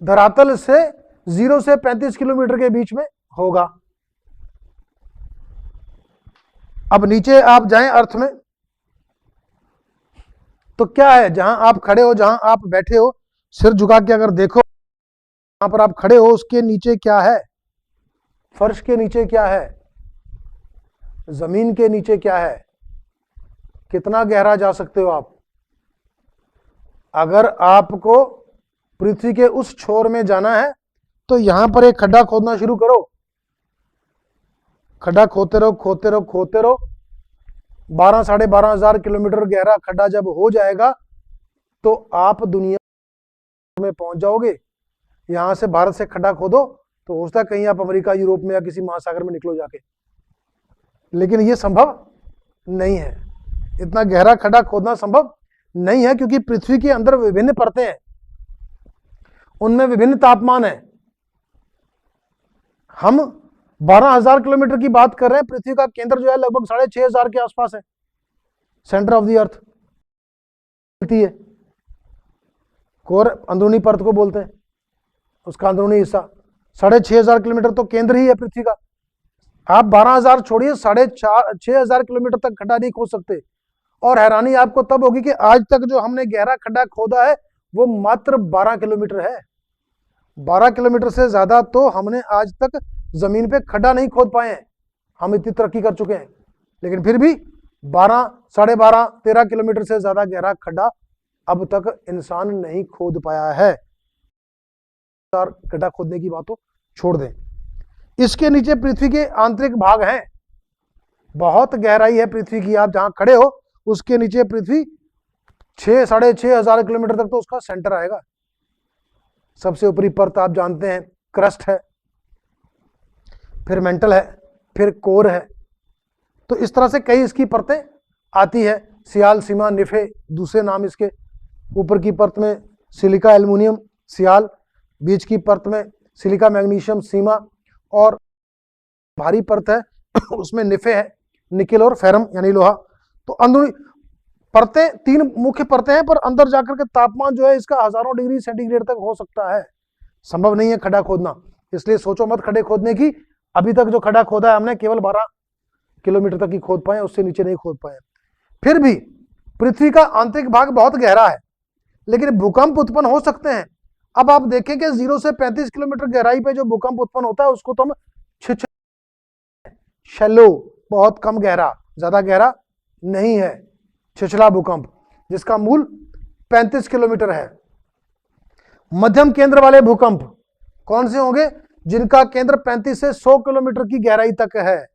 धरातल से 0 से 35 किलोमीटर के बीच में होगा। अब नीचे आप जाएं अर्थ में, तो क्या है? जहां आप खड़े हो, जहां आप बैठे हो, सिर झुका के अगर देखो, जहां पर आप खड़े हो उसके नीचे क्या है? फर्श के नीचे क्या है? जमीन के नीचे क्या है? कितना गहरा जा सकते हो आप? अगर आपको पृथ्वी के उस छोर में जाना है तो यहां पर एक खड्डा खोदना शुरू करो। खड्डा खोदते रहो, खोदते रहो, खोदते रहो। 12 साढ़े 12,000 किलोमीटर गहरा खड्डा जब हो जाएगा तो आप दुनिया में पहुंच जाओगे। यहां से भारत से खड्डा खोदो तो हो सकता है कहीं आप अमेरिका, यूरोप में या किसी महासागर में निकलो जाके, लेकिन यह संभव नहीं है। इतना गहरा खड्डा खोदना संभव नहीं है, क्योंकि पृथ्वी के अंदर विभिन्न परतें हैं, उनमें विभिन्न तापमान है। हम 12,000 किलोमीटर की बात कर रहे हैं। पृथ्वी का केंद्र जो है लगभग 6,500 के आसपास है, सेंटर ऑफ द अर्थ है। कोर अंदरूनी परत को बोलते हैं, उसका अंदरूनी हिस्सा। 6,500 किलोमीटर तो केंद्र ही है पृथ्वी का। आप 12,000 छोड़िए, 6,500 किलोमीटर तक खड्डा नहीं खोद सकते। और हैरानी आपको तब होगी कि आज तक जो हमने गहरा खड्डा खोदा है वो मात्र 12 किलोमीटर है। 12 किलोमीटर से ज्यादा तो हमने आज तक जमीन पे खड्डा नहीं खोद पाए हैं। हम इतनी तरक्की कर चुके हैं, लेकिन फिर भी 12, साढ़े 12, 13 किलोमीटर से ज्यादा गहरा खड्डा अब तक इंसान नहीं खोद पाया है। खड्डा खोदने की बात तो छोड़ दें। इसके नीचे पृथ्वी के आंतरिक भाग हैं, बहुत गहराई है पृथ्वी की। आप जहां खड़े हो उसके नीचे पृथ्वी 6,500 किलोमीटर तक तो उसका सेंटर आएगा। सबसे ऊपरी परत आप जानते हैं क्रस्ट है, फिर मेंटल है, फिर कोर है। तो इस तरह से कई इसकी परतें आती है। सियाल, सीमा, निफे दूसरे नाम इसके। ऊपर की परत में सिलिका एल्युमिनियम सियाल, बीच की परत में सिलिका मैग्नीशियम सीमा, और भारी परत है उसमें निफे है, निकेल और फेरम यानी लोहा। तो अंदरूनी परतें 3 मुख्य परतें हैं, पर अंदर जाकर के तापमान जो है इसका हजारों डिग्री सेंटीग्रेड तक हो सकता है। संभव नहीं है खड्डा खोदना, इसलिए सोचो मत खड्डे खोदने की। अभी तक जो खड्डा खोदा है हमने केवल 12 किलोमीटर तक ही खोद पाए, उससे नीचे नहीं खोद पाए। फिर भी पृथ्वी का आंतरिक भाग बहुत गहरा है, लेकिन भूकंप उत्पन्न हो सकते हैं। अब आप देखें कि 0 से 35 किलोमीटर गहराई पे जो भूकंप उत्पन्न होता है उसको तो हम शैलो, बहुत कम गहरा, ज्यादा गहरा नहीं है, छिछला भूकंप, जिसका मूल 35 किलोमीटर है। मध्यम केंद्र वाले भूकंप कौन से होंगे? जिनका केंद्र 35 से 100 किलोमीटर की गहराई तक है।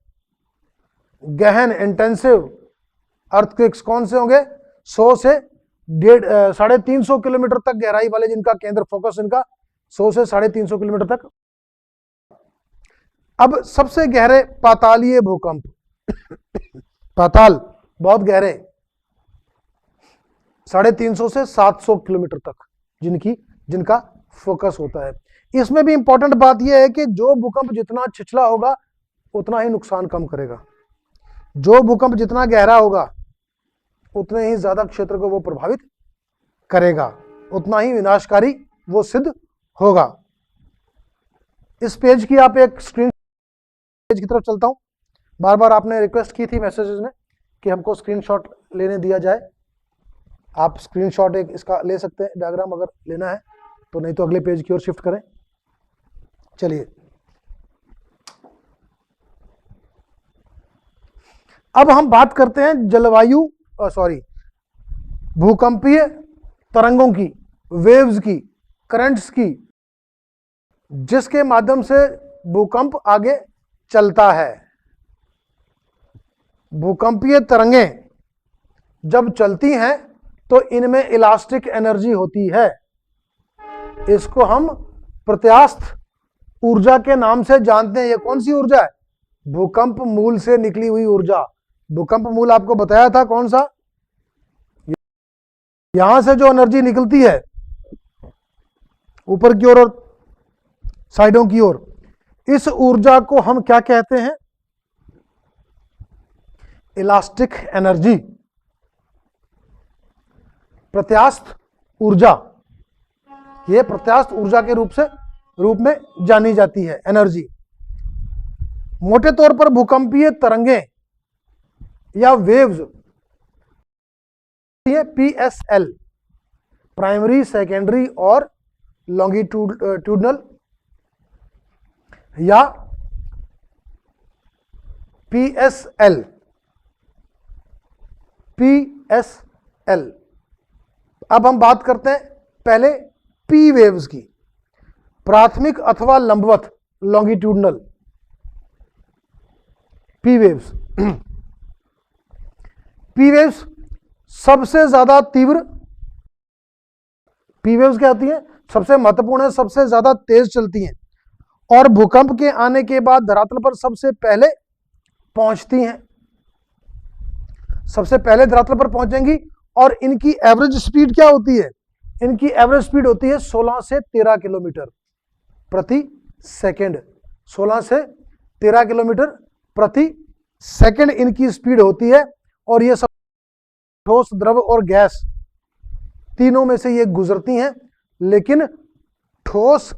गहन इंटेंसिव अर्थक्वेक्स कौन से होंगे? 100 से 350 किलोमीटर तक गहराई वाले, जिनका केंद्र फोकस इनका 100 से 350 किलोमीटर तक। अब सबसे गहरे पातालीय भूकंप पाताल बहुत गहरे, 350 से 700 किलोमीटर तक जिनका फोकस होता है। इसमें भी इंपॉर्टेंट बात यह है कि जो भूकंप जितना छिछला होगा उतना ही नुकसान कम करेगा, जो भूकंप जितना गहरा होगा उतने ही ज्यादा क्षेत्र को वो प्रभावित करेगा, उतना ही विनाशकारी वो सिद्ध होगा। इस पेज की आप एक स्क्रीन पेज की तरफ चलता हूं। बार बार आपने रिक्वेस्ट की थी मैसेजेस में कि हमको स्क्रीनशॉट लेने दिया जाए। आप स्क्रीनशॉट एक इसका ले सकते हैं, डायग्राम अगर लेना है तो, नहीं तो अगले पेज की ओर शिफ्ट करें। चलिए अब हम बात करते हैं भूकंपीय तरंगों की, वेव्स की, करंट्स की, जिसके माध्यम से भूकंप आगे चलता है। भूकंपीय तरंगें जब चलती हैं तो इनमें इलास्टिक एनर्जी होती है। इसको हम प्रत्यास्थ ऊर्जा के नाम से जानते हैं। ये कौन सी ऊर्जा है? भूकंप मूल से निकली हुई ऊर्जा। भूकंप मूल आपको बताया था कौन सा? यहां से जो एनर्जी निकलती है ऊपर की ओर और साइडों की ओर, इस ऊर्जा को हम क्या कहते हैं? इलास्टिक एनर्जी, प्रत्यास्थ ऊर्जा। यह प्रत्यास्थ ऊर्जा के रूप में जानी जाती है एनर्जी। मोटे तौर पर भूकंपीय तरंगें या वेव्स PSL, प्राइमरी, सेकेंडरी और लॉन्गिट्यूडनल, या PSL। अब हम बात करते हैं पहले P वेव्स की, प्राथमिक अथवा लंबवत, longitudinal P waves. P waves सबसे ज्यादा तीव्र, P वेव्स क्या होती है? सबसे महत्वपूर्ण है, सबसे ज्यादा तेज चलती हैं और भूकंप के आने के बाद धरातल पर सबसे पहले पहुंचती हैं, सबसे पहले धरातल पर पहुंचेंगी। और इनकी एवरेज स्पीड क्या होती है? इनकी एवरेज स्पीड होती है 16 से 13 किलोमीटर प्रति सेकंड। 16 से 13 किलोमीटर प्रति सेकंड इनकी स्पीड होती है। और ये सब ठोस, द्रव और गैस तीनों में से ये गुजरती हैं, लेकिन ठोस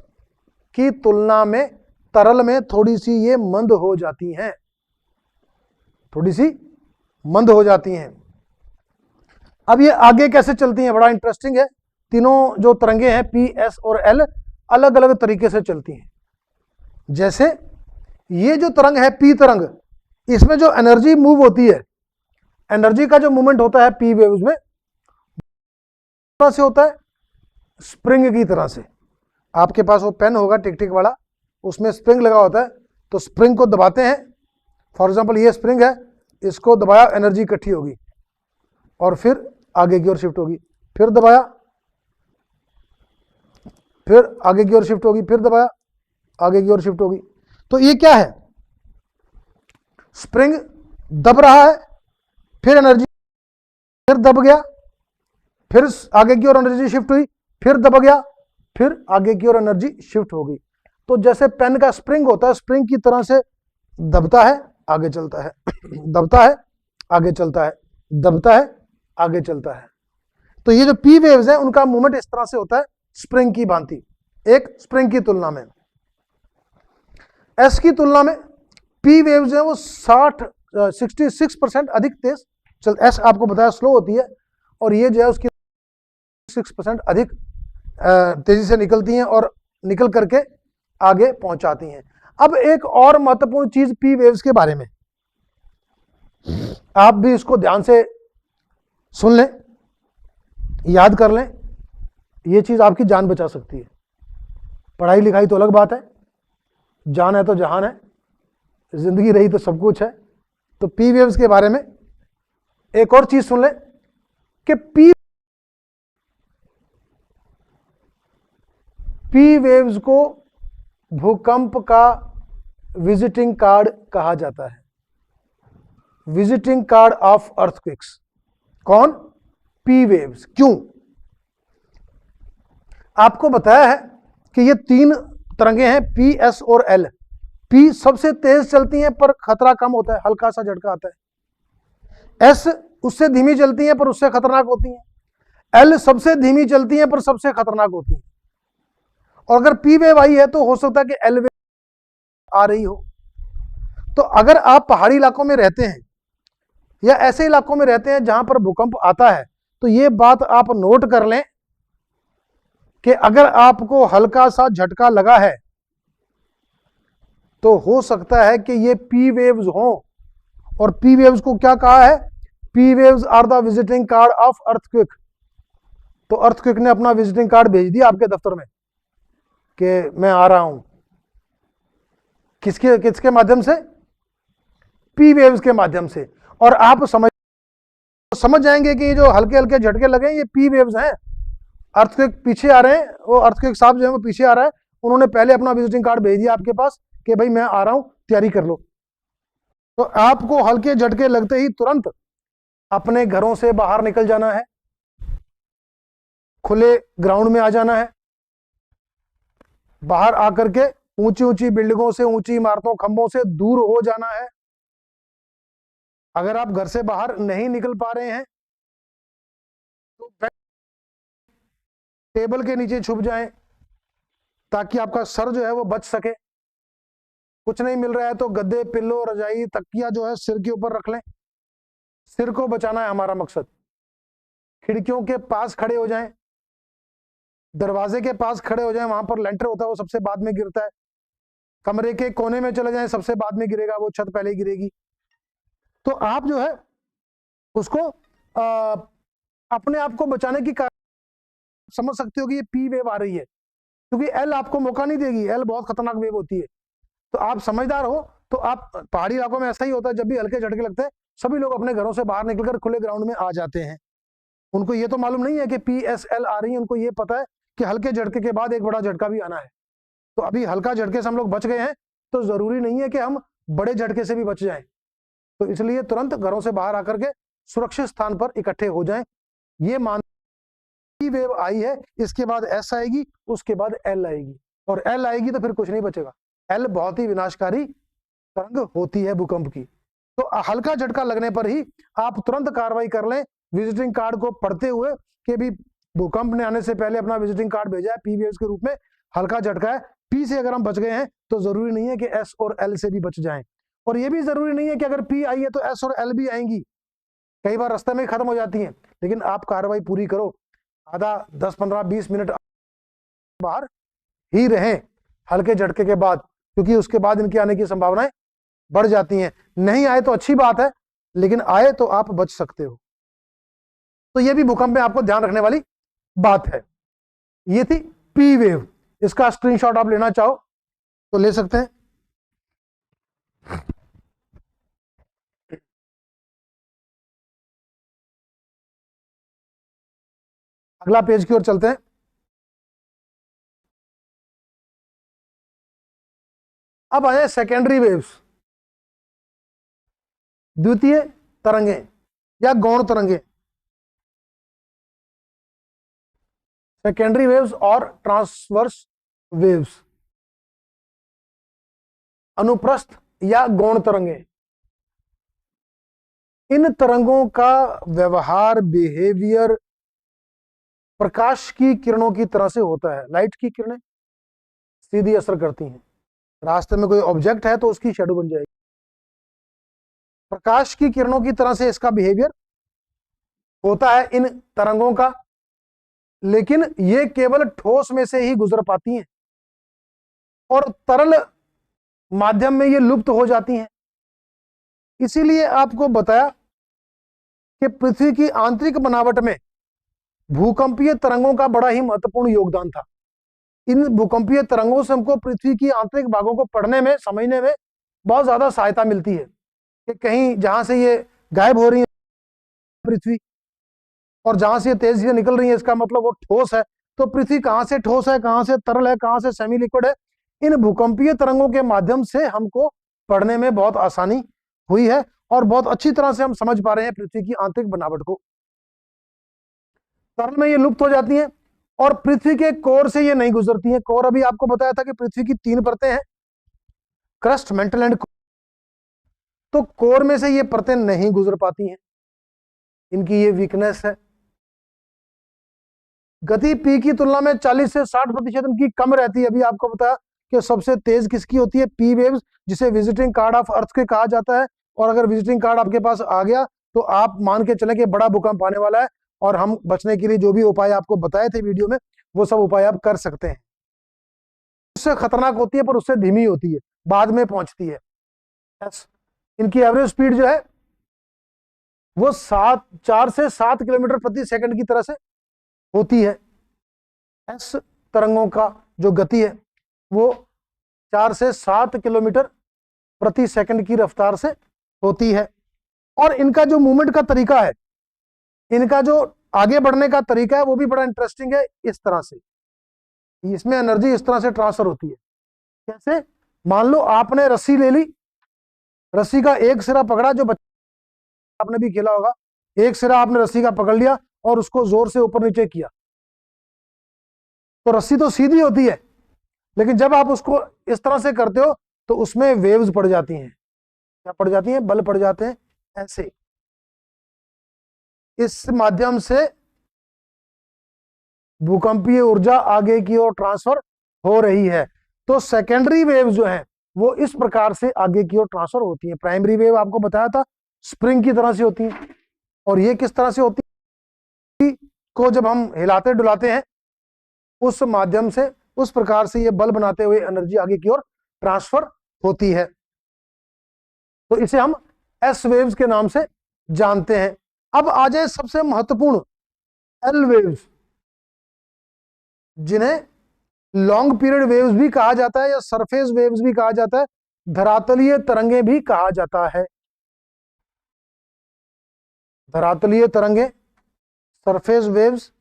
की तुलना में तरल में थोड़ी सी ये मंद हो जाती हैं, थोड़ी सी मंद हो जाती हैं। अब ये आगे कैसे चलती हैं, बड़ा इंटरेस्टिंग है। तीनों जो तरंगे हैं P, S और L अलग अलग तरीके से चलती हैं। जैसे ये जो तरंग है P तरंग, इसमें जो एनर्जी मूव होती है, एनर्जी का जो मूवमेंट होता है P वेव्स में, तरह से होता है स्प्रिंग की तरह से। आपके पास वो पेन होगा टिक टिक वाला, उसमें स्प्रिंग लगा होता है, तो स्प्रिंग को दबाते हैं। फॉर एग्जांपल ये स्प्रिंग है, इसको दबाया, एनर्जी इकट्ठी होगी और फिर आगे की ओर शिफ्ट होगी, फिर दबाया, फिर आगे की ओर शिफ्ट होगी, फिर दबाया, आगे की ओर शिफ्ट होगी। तो ये क्या है? स्प्रिंग दब रहा है, फिर एनर्जी, फिर दब गया, फिर आगे की ओर एनर्जी शिफ्ट हुई, फिर दब गया, फिर आगे की ओर एनर्जी शिफ्ट हो गई। तो जैसे पेन का स्प्रिंग होता है, स्प्रिंग की तरह से दबता है, आगे चलता है, दबता है, आगे चलता है, दबता है, आगे चलता है। तो ये जो P वेव्स हैं उनका मूवमेंट इस तरह से होता है, स्प्रिंग की भांति, एक स्प्रिंग की तुलना में। S की तुलना में P वेव्स हैं वो 66% अधिक तेज चल, S आपको बताया स्लो होती है, और ये जो है उसकी 6% अधिक तेजी से निकलती हैं और निकल करके आगे पहुंचाती हैं। अब एक और महत्वपूर्ण चीज P वेव्स के बारे में, आप भी इसको ध्यान से सुन लें, याद कर लें, ये चीज आपकी जान बचा सकती है। पढ़ाई लिखाई तो अलग बात है, जान है तो जहान है, जिंदगी रही तो सब कुछ है। तो P वेव्स के बारे में एक और चीज सुन लें कि P वेव्स को भूकंप का विजिटिंग कार्ड कहा जाता है, विजिटिंग कार्ड ऑफ अर्थक्वेक्स। कौन? P waves. क्यों? आपको बताया है कि ये तीन तरंगे हैं, पी, एस और एल। पी सबसे तेज चलती हैं पर खतरा कम होता है, हल्का सा झटका आता है। एस उससे धीमी चलती हैं पर उससे खतरनाक होती हैं। एल सबसे धीमी चलती हैं पर सबसे खतरनाक होती हैं। और अगर पी वेव आई है तो हो सकता है कि एल वेव आ रही हो। तो अगर आप पहाड़ी इलाकों में रहते हैं या ऐसे इलाकों में रहते हैं जहां पर भूकंप आता है, तो ये बात आप नोट कर लें कि अगर आपको हल्का सा झटका लगा है तो हो सकता है कि ये पी वेव्स हो। और पी वेव्स को क्या कहा है? P waves are the visiting card of earthquake. तो अर्थक्वेक ने अपना विजिटिंग कार्ड भेज दिया आपके दफ्तर में कि मैं आ रहा हूं। किसके किसके माध्यम से? पी वेव्स के माध्यम से। और आप समझ जाएंगे कि ये जो हल्के हल्के झटके लगे ये पी वेव्स हैं। अर्थक्वेक पीछे आ रहे हैं, वो अर्थक्वेक साहब जो है वो पीछे आ रहा है, उन्होंने पहले अपना विजिटिंग कार्ड भेज दिया आपके पास कि भाई मैं आ रहा हूं, तैयारी कर लो। तो आपको हल्के झटके लगते ही तुरंत अपने घरों से बाहर निकल जाना है, खुले ग्राउंड में आ जाना है। बाहर आकर के ऊंची ऊंची बिल्डिंगों से, ऊंची इमारतों, खंभों से दूर हो जाना है। अगर आप घर से बाहर नहीं निकल पा रहे हैं तो टेबल के नीचे छुप जाएं ताकि आपका सर जो है वो बच सके। कुछ नहीं मिल रहा है तो गद्दे, पिल्लो, रजाई, तकिया जो है सिर के ऊपर रख लें। सिर को बचाना है हमारा मकसद। खिड़कियों के पास खड़े हो जाएं, दरवाजे के पास खड़े हो जाएं, वहां पर लेंटर होता है वो सबसे बाद में गिरता है। कमरे के कोने में चले जाएं, सबसे बाद में गिरेगा, वो छत पहले गिरेगी। तो आप जो है उसको अपने आप को बचाने की समझ सकते हो कि ये पी वेव आ रही है, क्योंकि एल आपको मौका नहीं देगी। एल बहुत खतरनाक वेव होती है। तो आप समझदार हो तो आप, पहाड़ी इलाकों में ऐसा ही होता है, जब भी हल्के झटके लगते हैं सभी लोग अपने घरों से बाहर निकलकर खुले ग्राउंड में आ जाते हैं। उनको ये तो मालूम नहीं है कि पी, एस, एल आ रही है, उनको ये पता है कि हल्के झटके के बाद एक बड़ा झटका भी आना है। तो अभी हल्का झटके से हम लोग बच गए हैं, तो जरूरी नहीं है कि हम बड़े झटके से भी बच जाएं। तो इसलिए तुरंत घरों से बाहर आकर के सुरक्षित स्थान पर इकट्ठे हो जाएं। ये मान वेव आई है, इसके बाद एस आएगी, उसके बाद एल आएगी, और एल आएगी तो फिर कुछ नहीं बचेगा। एल बहुत ही विनाशकारी तरंग होती है भूकंप की। तो हल्का झटका लगने पर ही आप तुरंत कार्रवाई कर लें, विजिटिंग कार्ड को पढ़ते हुए कि भी भूकंप ने आने से पहले अपना विजिटिंग कार्ड भेजा है पी वेव्स के रूप में, हल्का झटका है। पी से अगर हम बच गए हैं तो जरूरी नहीं है कि एस और एल से भी बच जाएं, और ये भी जरूरी नहीं है कि अगर पी आई है तो एस और एल भी आएंगी। कई बार रास्ते में खत्म हो जाती हैं, लेकिन आप कार्रवाई पूरी करो। आधा 10, 15, 20 मिनट बाहर ही रहें हल्के झटके के बाद, क्योंकि उसके बाद इनके आने की संभावनाएं बढ़ जाती हैं। नहीं आए तो अच्छी बात है, लेकिन आए तो आप बच सकते हो। तो ये भी भूकंप में आपको ध्यान रखने वाली बात है। ये थी पी वेव। इसका स्क्रीनशॉट आप लेना चाहो तो ले सकते हैं। अगला पेज की ओर चलते हैं। अब आए सेकेंडरी वेव्स, द्वितीय तरंगे या गौण तरंगे। सेकेंडरी वेव्स और ट्रांसवर्स वेव्स, अनुप्रस्थ या गौण तरंगे। इन तरंगों का व्यवहार, बिहेवियर प्रकाश की किरणों की तरह से होता है। लाइट की किरणें सीधी असर करती हैं, रास्ते में कोई ऑब्जेक्ट है तो उसकी शैडो बन जाएगी। प्रकाश की किरणों की तरह से इसका बिहेवियर होता है इन तरंगों का, लेकिन ये केवल ठोस में से ही गुजर पाती हैं और तरल माध्यम में ये लुप्त हो जाती हैं। इसीलिए आपको बताया कि पृथ्वी की आंतरिक बनावट में भूकंपीय तरंगों का बड़ा ही महत्वपूर्ण योगदान था। इन भूकंपीय तरंगों से हमको पृथ्वी की आंतरिक भागों को पढ़ने में, समझने में बहुत ज्यादा सहायता मिलती है कि कहीं जहां से ये गायब हो रही है पृथ्वी और जहां से ये तेजी से निकल रही है, इसका मतलब वो ठोस है। तो पृथ्वी कहां से ठोस है, कहां से तरल है, कहां से सेमी लिक्विड है, इन भूकंपीय तरंगों के माध्यम से हमको पढ़ने में बहुत आसानी हुई है और बहुत अच्छी तरह से हम समझ पा रहे हैं पृथ्वी की आंतरिक बनावट को। तरल में ये लुप्त हो जाती हैं और पृथ्वी के कोर से ये नहीं गुजरती हैं। कोर अभी आपको बताया था कि पृथ्वी की 3 परतें हैं, क्रस्ट, मेंटल एंड कोर। तो कोर में से ये परतें नहीं गुजर पाती हैं, इनकी ये वीकनेस है। गति पी की तुलना में 40 से 60% इनकी कम रहती है। अभी आपको बताया कि सबसे तेज किसकी होती है, पी वेव्स, जिसे विजिटिंग कार्ड ऑफ अर्थ के कहा जाता है। और अगर विजिटिंग कार्ड आपके पास आ गया तो आप मान के चले कि बड़ा भूकंप आने वाला है, और हम बचने के लिए जो भी उपाय आपको बताए थे वीडियो में, वो सब उपाय आप कर सकते हैं। उससे खतरनाक होती है पर उससे धीमी होती है, बाद में पहुंचती है। इनकी एवरेज स्पीड जो है वो 4 से 7 किलोमीटर प्रति सेकंड की तरह से होती है। एस तरंगों का जो गति है वो 4 से 7 किलोमीटर प्रति सेकंड की रफ्तार से होती है। और इनका जो मूवमेंट का तरीका है, इनका जो आगे बढ़ने का तरीका है, वो भी बड़ा इंटरेस्टिंग है। इस तरह से इसमें एनर्जी इस तरह से ट्रांसफर होती है। कैसे? मान लो आपने रस्सी ले ली, रस्सी का एक सिरा पकड़ा, जो बच्चा आपने भी खेला होगा, एक सिरा आपने रस्सी का पकड़ लिया और उसको जोर से ऊपर नीचे किया, तो रस्सी तो सीधी होती है, लेकिन जब आप उसको इस तरह से करते हो तो उसमें वेव्स पड़ जाती हैं। क्या पड़ जाती हैं? बल पड़ जाते हैं। ऐसे इस माध्यम से भूकंपीय ऊर्जा आगे की ओर ट्रांसफर हो रही है। तो सेकेंडरी वेव जो है वो इस प्रकार से आगे की ओर ट्रांसफर होती है। प्राइमरी वेव आपको बताया था स्प्रिंग की तरह से होती है, और ये किस तरह से होती है को जब हम हिलाते डुलाते हैं उस माध्यम से, उस प्रकार से ये बल बनाते हुए एनर्जी आगे की ओर ट्रांसफर होती है। तो इसे हम एस वेव्स के नाम से जानते हैं। अब आ जाए सबसे महत्वपूर्ण एल वेव्स, जिन्हें लॉन्ग पीरियड वेव्स भी कहा जाता है या सरफेस वेव्स भी कहा जाता है, धरातलीय तरंगे भी कहा जाता है। धरातलीय तरंगे, सरफेस वेव्स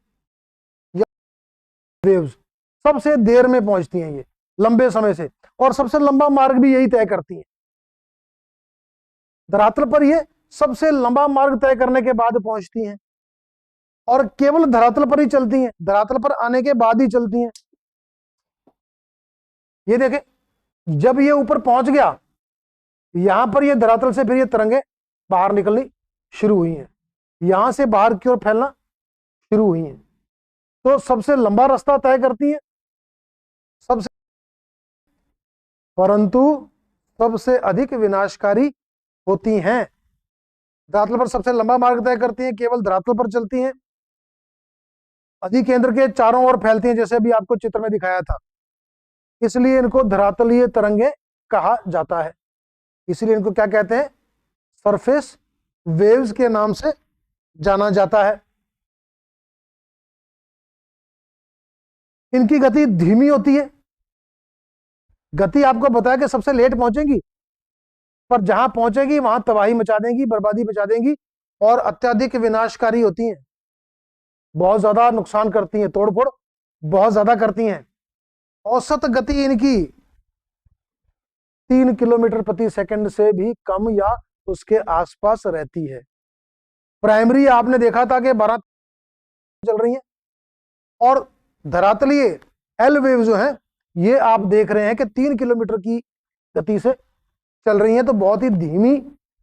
या वेव्स सबसे देर में पहुंचती हैं ये, लंबे समय से, और सबसे लंबा मार्ग भी यही तय करती हैं। धरातल पर ये सबसे लंबा मार्ग तय करने के बाद पहुंचती हैं, और केवल धरातल पर ही चलती हैं, धरातल पर आने के बाद ही चलती हैं। ये देखें, जब ये ऊपर पहुंच गया, यहां पर ये धरातल से फिर ये तरंगे बाहर निकलनी शुरू हुई हैं, यहां से बाहर की ओर फैलना शुरू हुई हैं। तो सबसे लंबा रास्ता तय करती हैं, सबसे, परंतु सबसे अधिक विनाशकारी होती हैं। धरातल पर सबसे लंबा मार्ग तय करती हैं, केवल धरातल पर चलती हैं, अधिकेंद्र के चारों ओर फैलती हैं, जैसे अभी आपको चित्र में दिखाया था। इसलिए इनको धरातलीय तरंगे कहा जाता है। इसलिए इनको क्या कहते हैं? सरफेस वेव्स के नाम से जाना जाता है। इनकी गति धीमी होती है। गति आपको बताया कि सबसे लेट पहुंचेगी, पर जहां पहुंचेगी वहां तबाही मचा देंगी, बर्बादी मचा देंगी, और अत्यधिक विनाशकारी होती हैं, बहुत ज्यादा नुकसान करती हैं, तोड़फोड़ बहुत ज्यादा करती हैं। औसत गति इनकी 3 किलोमीटर प्रति सेकंड से भी कम या उसके आसपास रहती है। प्राइमरी आपने देखा था कि 12 चल रही है, और धरातलीय एल वेव जो है ये आप देख रहे हैं कि 3 किलोमीटर की गति से चल रही हैं। तो बहुत ही धीमी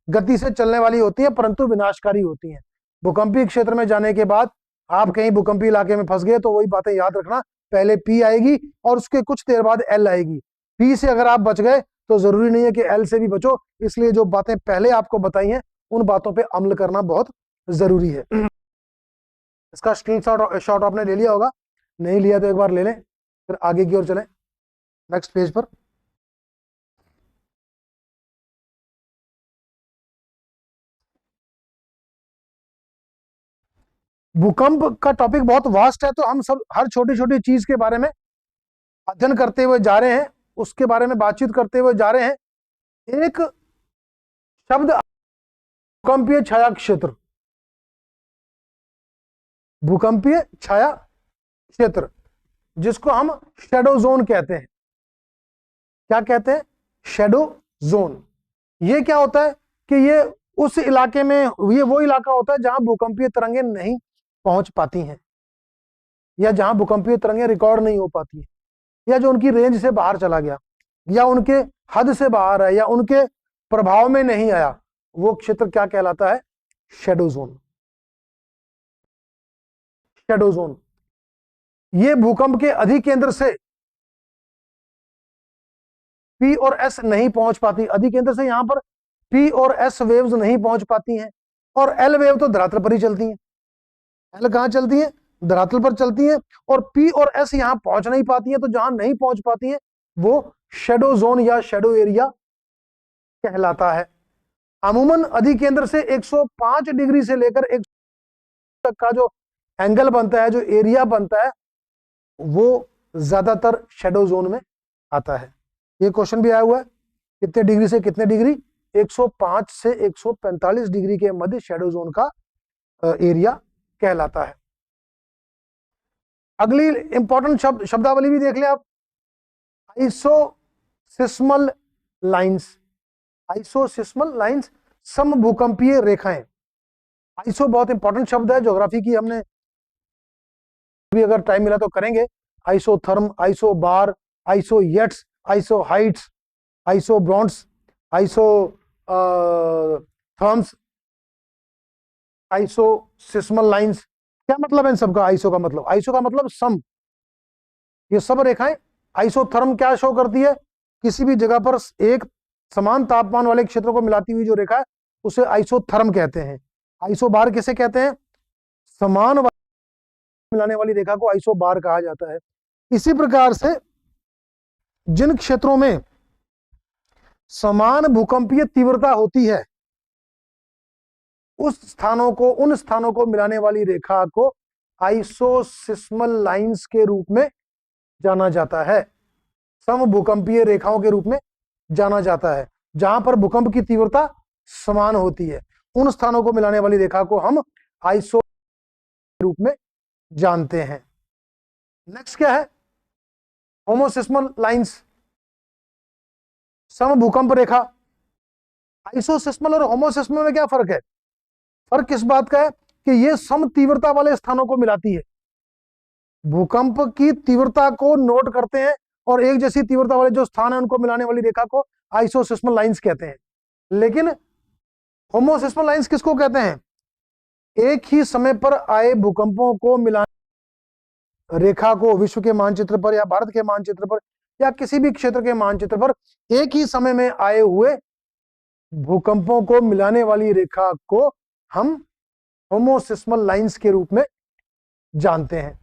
गति से चलने वाली होती है, परंतु विनाशकारी होती हैं। भूकंपीय क्षेत्र में जाने के बाद आप कहीं भूकंपीय इलाके में फंस गए तो वही बातें याद रखना, पहले पी आएगी और उसके कुछ देर बाद एल आएगी। पी से अगर आप बच गए तो जरूरी नहीं है कि एल से भी बचो, इसलिए जो बातें पहले आपको बताई हैं उन बातों पे अमल करना बहुत जरूरी है। इसका स्क्रीनशॉट आपने ले लिया होगा, नहीं लिया तो एक बार ले लें, फिर आगे की ओर चलें नेक्स्ट पेज पर। भूकंप का टॉपिक बहुत वास्ट है, तो हम सब हर छोटी छोटी चीज के बारे में अध्ययन करते हुए जा रहे हैं, उसके बारे में बातचीत करते हुए जा रहे हैं। एक शब्द भूकंपीय छाया क्षेत्र, भूकंपीय छाया क्षेत्र, जिसको हम शेडो जोन कहते हैं। क्या कहते हैं? Shadow zone. ये क्या होता है कि ये उस इलाके में, ये वो इलाका होता है जहां भूकंपीय तरंगें नहीं पहुंच पाती हैं। या जहां भूकंपीय तरंगें रिकॉर्ड नहीं हो पाती है, या जो उनकी रेंज से बाहर चला गया, या उनके हद से बाहर है, या उनके प्रभाव में नहीं आया, वो क्षेत्र क्या कहलाता है? Shadow zone. शैडो जोन ये भूकंप के अधिकेंद्र से पी और एस नहीं पहुंच पाती, अधिकेंद्र से यहां पर पी और एस वेव्स नहीं पहुंच पाती हैं, और एल वेव तो धरातल पर ही चलती हैं। एल कहां चलती है? धरातल पर चलती है, और पी और एस यहां पहुंच नहीं पाती है, तो जहां नहीं पहुंच पाती है वो शैडो जोन या शैडो एरिया कहलाता है। अमूमन अधिकेंद्र से 105 डिग्री से लेकर 1 तक का जो एंगल बनता है, जो एरिया बनता है, वो ज्यादातर शैडो जोन में आता है। ये क्वेश्चन भी आया हुआ है, कितने डिग्री से कितने डिग्री? 105 से 145 डिग्री के मध्य शैडो जोन का एरिया कहलाता है। अगली इंपॉर्टेंट शब्दावली भी देख ले आप, आइसोसिस्मल लाइंस। आइसोसिस्मल लाइंस समभूकंपीय रेखाएं। आइसो बहुत इंपॉर्टेंट शब्द है, ज्योग्राफी की हमने भी अगर टाइम मिला तो करेंगे। Isotherm, isobar, isohyets, isohyets, isobronts, isotherms, isoseismal lines. क्या मतलब है इन सबका? आइसो का मतलब, आइसो का मतलब सम, ये सब रेखाएं। आइसोथर्म क्या शो करती है? किसी भी जगह पर एक समान तापमान वाले क्षेत्र को मिलाती हुई जो रेखा है उसे आइसोथर्म कहते हैं। आइसो बार किसे कहते हैं? समान मिलाने वाली रेखा को आइसो बार कहा जाता है। इसी प्रकार से जिन क्षेत्रों में समान भूकंपीय तीव्रता होती है उन स्थानों को मिलाने वाली रेखा को आइसोसिस्मल लाइंस के रूप में जाना जाता है, समभूकंपीय रेखाओं के रूप में जाना जाता है। जहां पर भूकंप की तीव्रता समान होती है उन स्थानों को मिलाने वाली रेखा को हम आइसो के रूप में जानते हैं। नेक्स्ट क्या है? होमोसिस्मल लाइंस, समभूकंप रेखा। आइसोसिस्मल और होमोसिस्मल में क्या फर्क है? फर्क किस बात का है कि ये सम तीव्रता वाले स्थानों को मिलाती है, भूकंप की तीव्रता को नोट करते हैं, और एक जैसी तीव्रता वाले जो स्थान है उनको मिलाने वाली रेखा को आइसोसिस्मल लाइंस कहते हैं। लेकिन होमोसिस्मल लाइंस किसको कहते हैं? एक ही समय पर आए भूकंपों को मिलाने रेखा को विश्व के मानचित्र पर या भारत के मानचित्र पर या किसी भी क्षेत्र के मानचित्र पर एक ही समय में आए हुए भूकंपों को मिलाने वाली रेखा को हम होमोसिस्मल लाइंस के रूप में जानते हैं।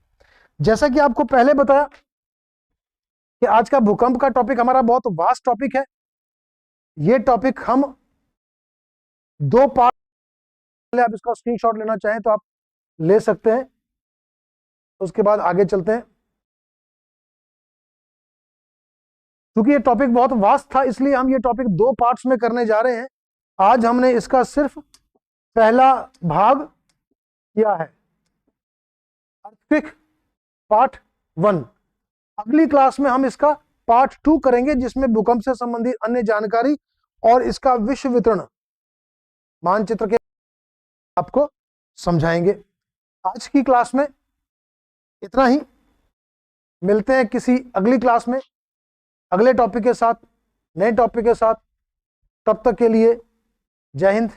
जैसा कि आपको पहले बताया कि आज का भूकंप का टॉपिक हमारा बहुत वास्ट टॉपिक है। ये टॉपिक हम 2 पार्ट, आप इसका स्क्रीनशॉट लेना चाहें तो आप ले सकते हैं, उसके बाद आगे चलते हैं। क्योंकि ये टॉपिक बहुत वास्ट था इसलिए हम ये टॉपिक 2 पार्ट्स में करने जा रहे हैं। आज हमने इसका सिर्फ पहला भाग किया है, अर्थक्वेक पार्ट 1। अगली क्लास में हम इसका पार्ट 2 करेंगे जिसमें भूकंप से संबंधित अन्य जानकारी और इसका विश्व वितरण मानचित्र के आपको समझाएंगे। आज की क्लास में इतना ही, मिलते हैं किसी अगली क्लास में अगले टॉपिक के साथ, नए टॉपिक के साथ। तब तक के लिए जय हिंद,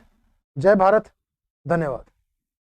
जय भारत, धन्यवाद।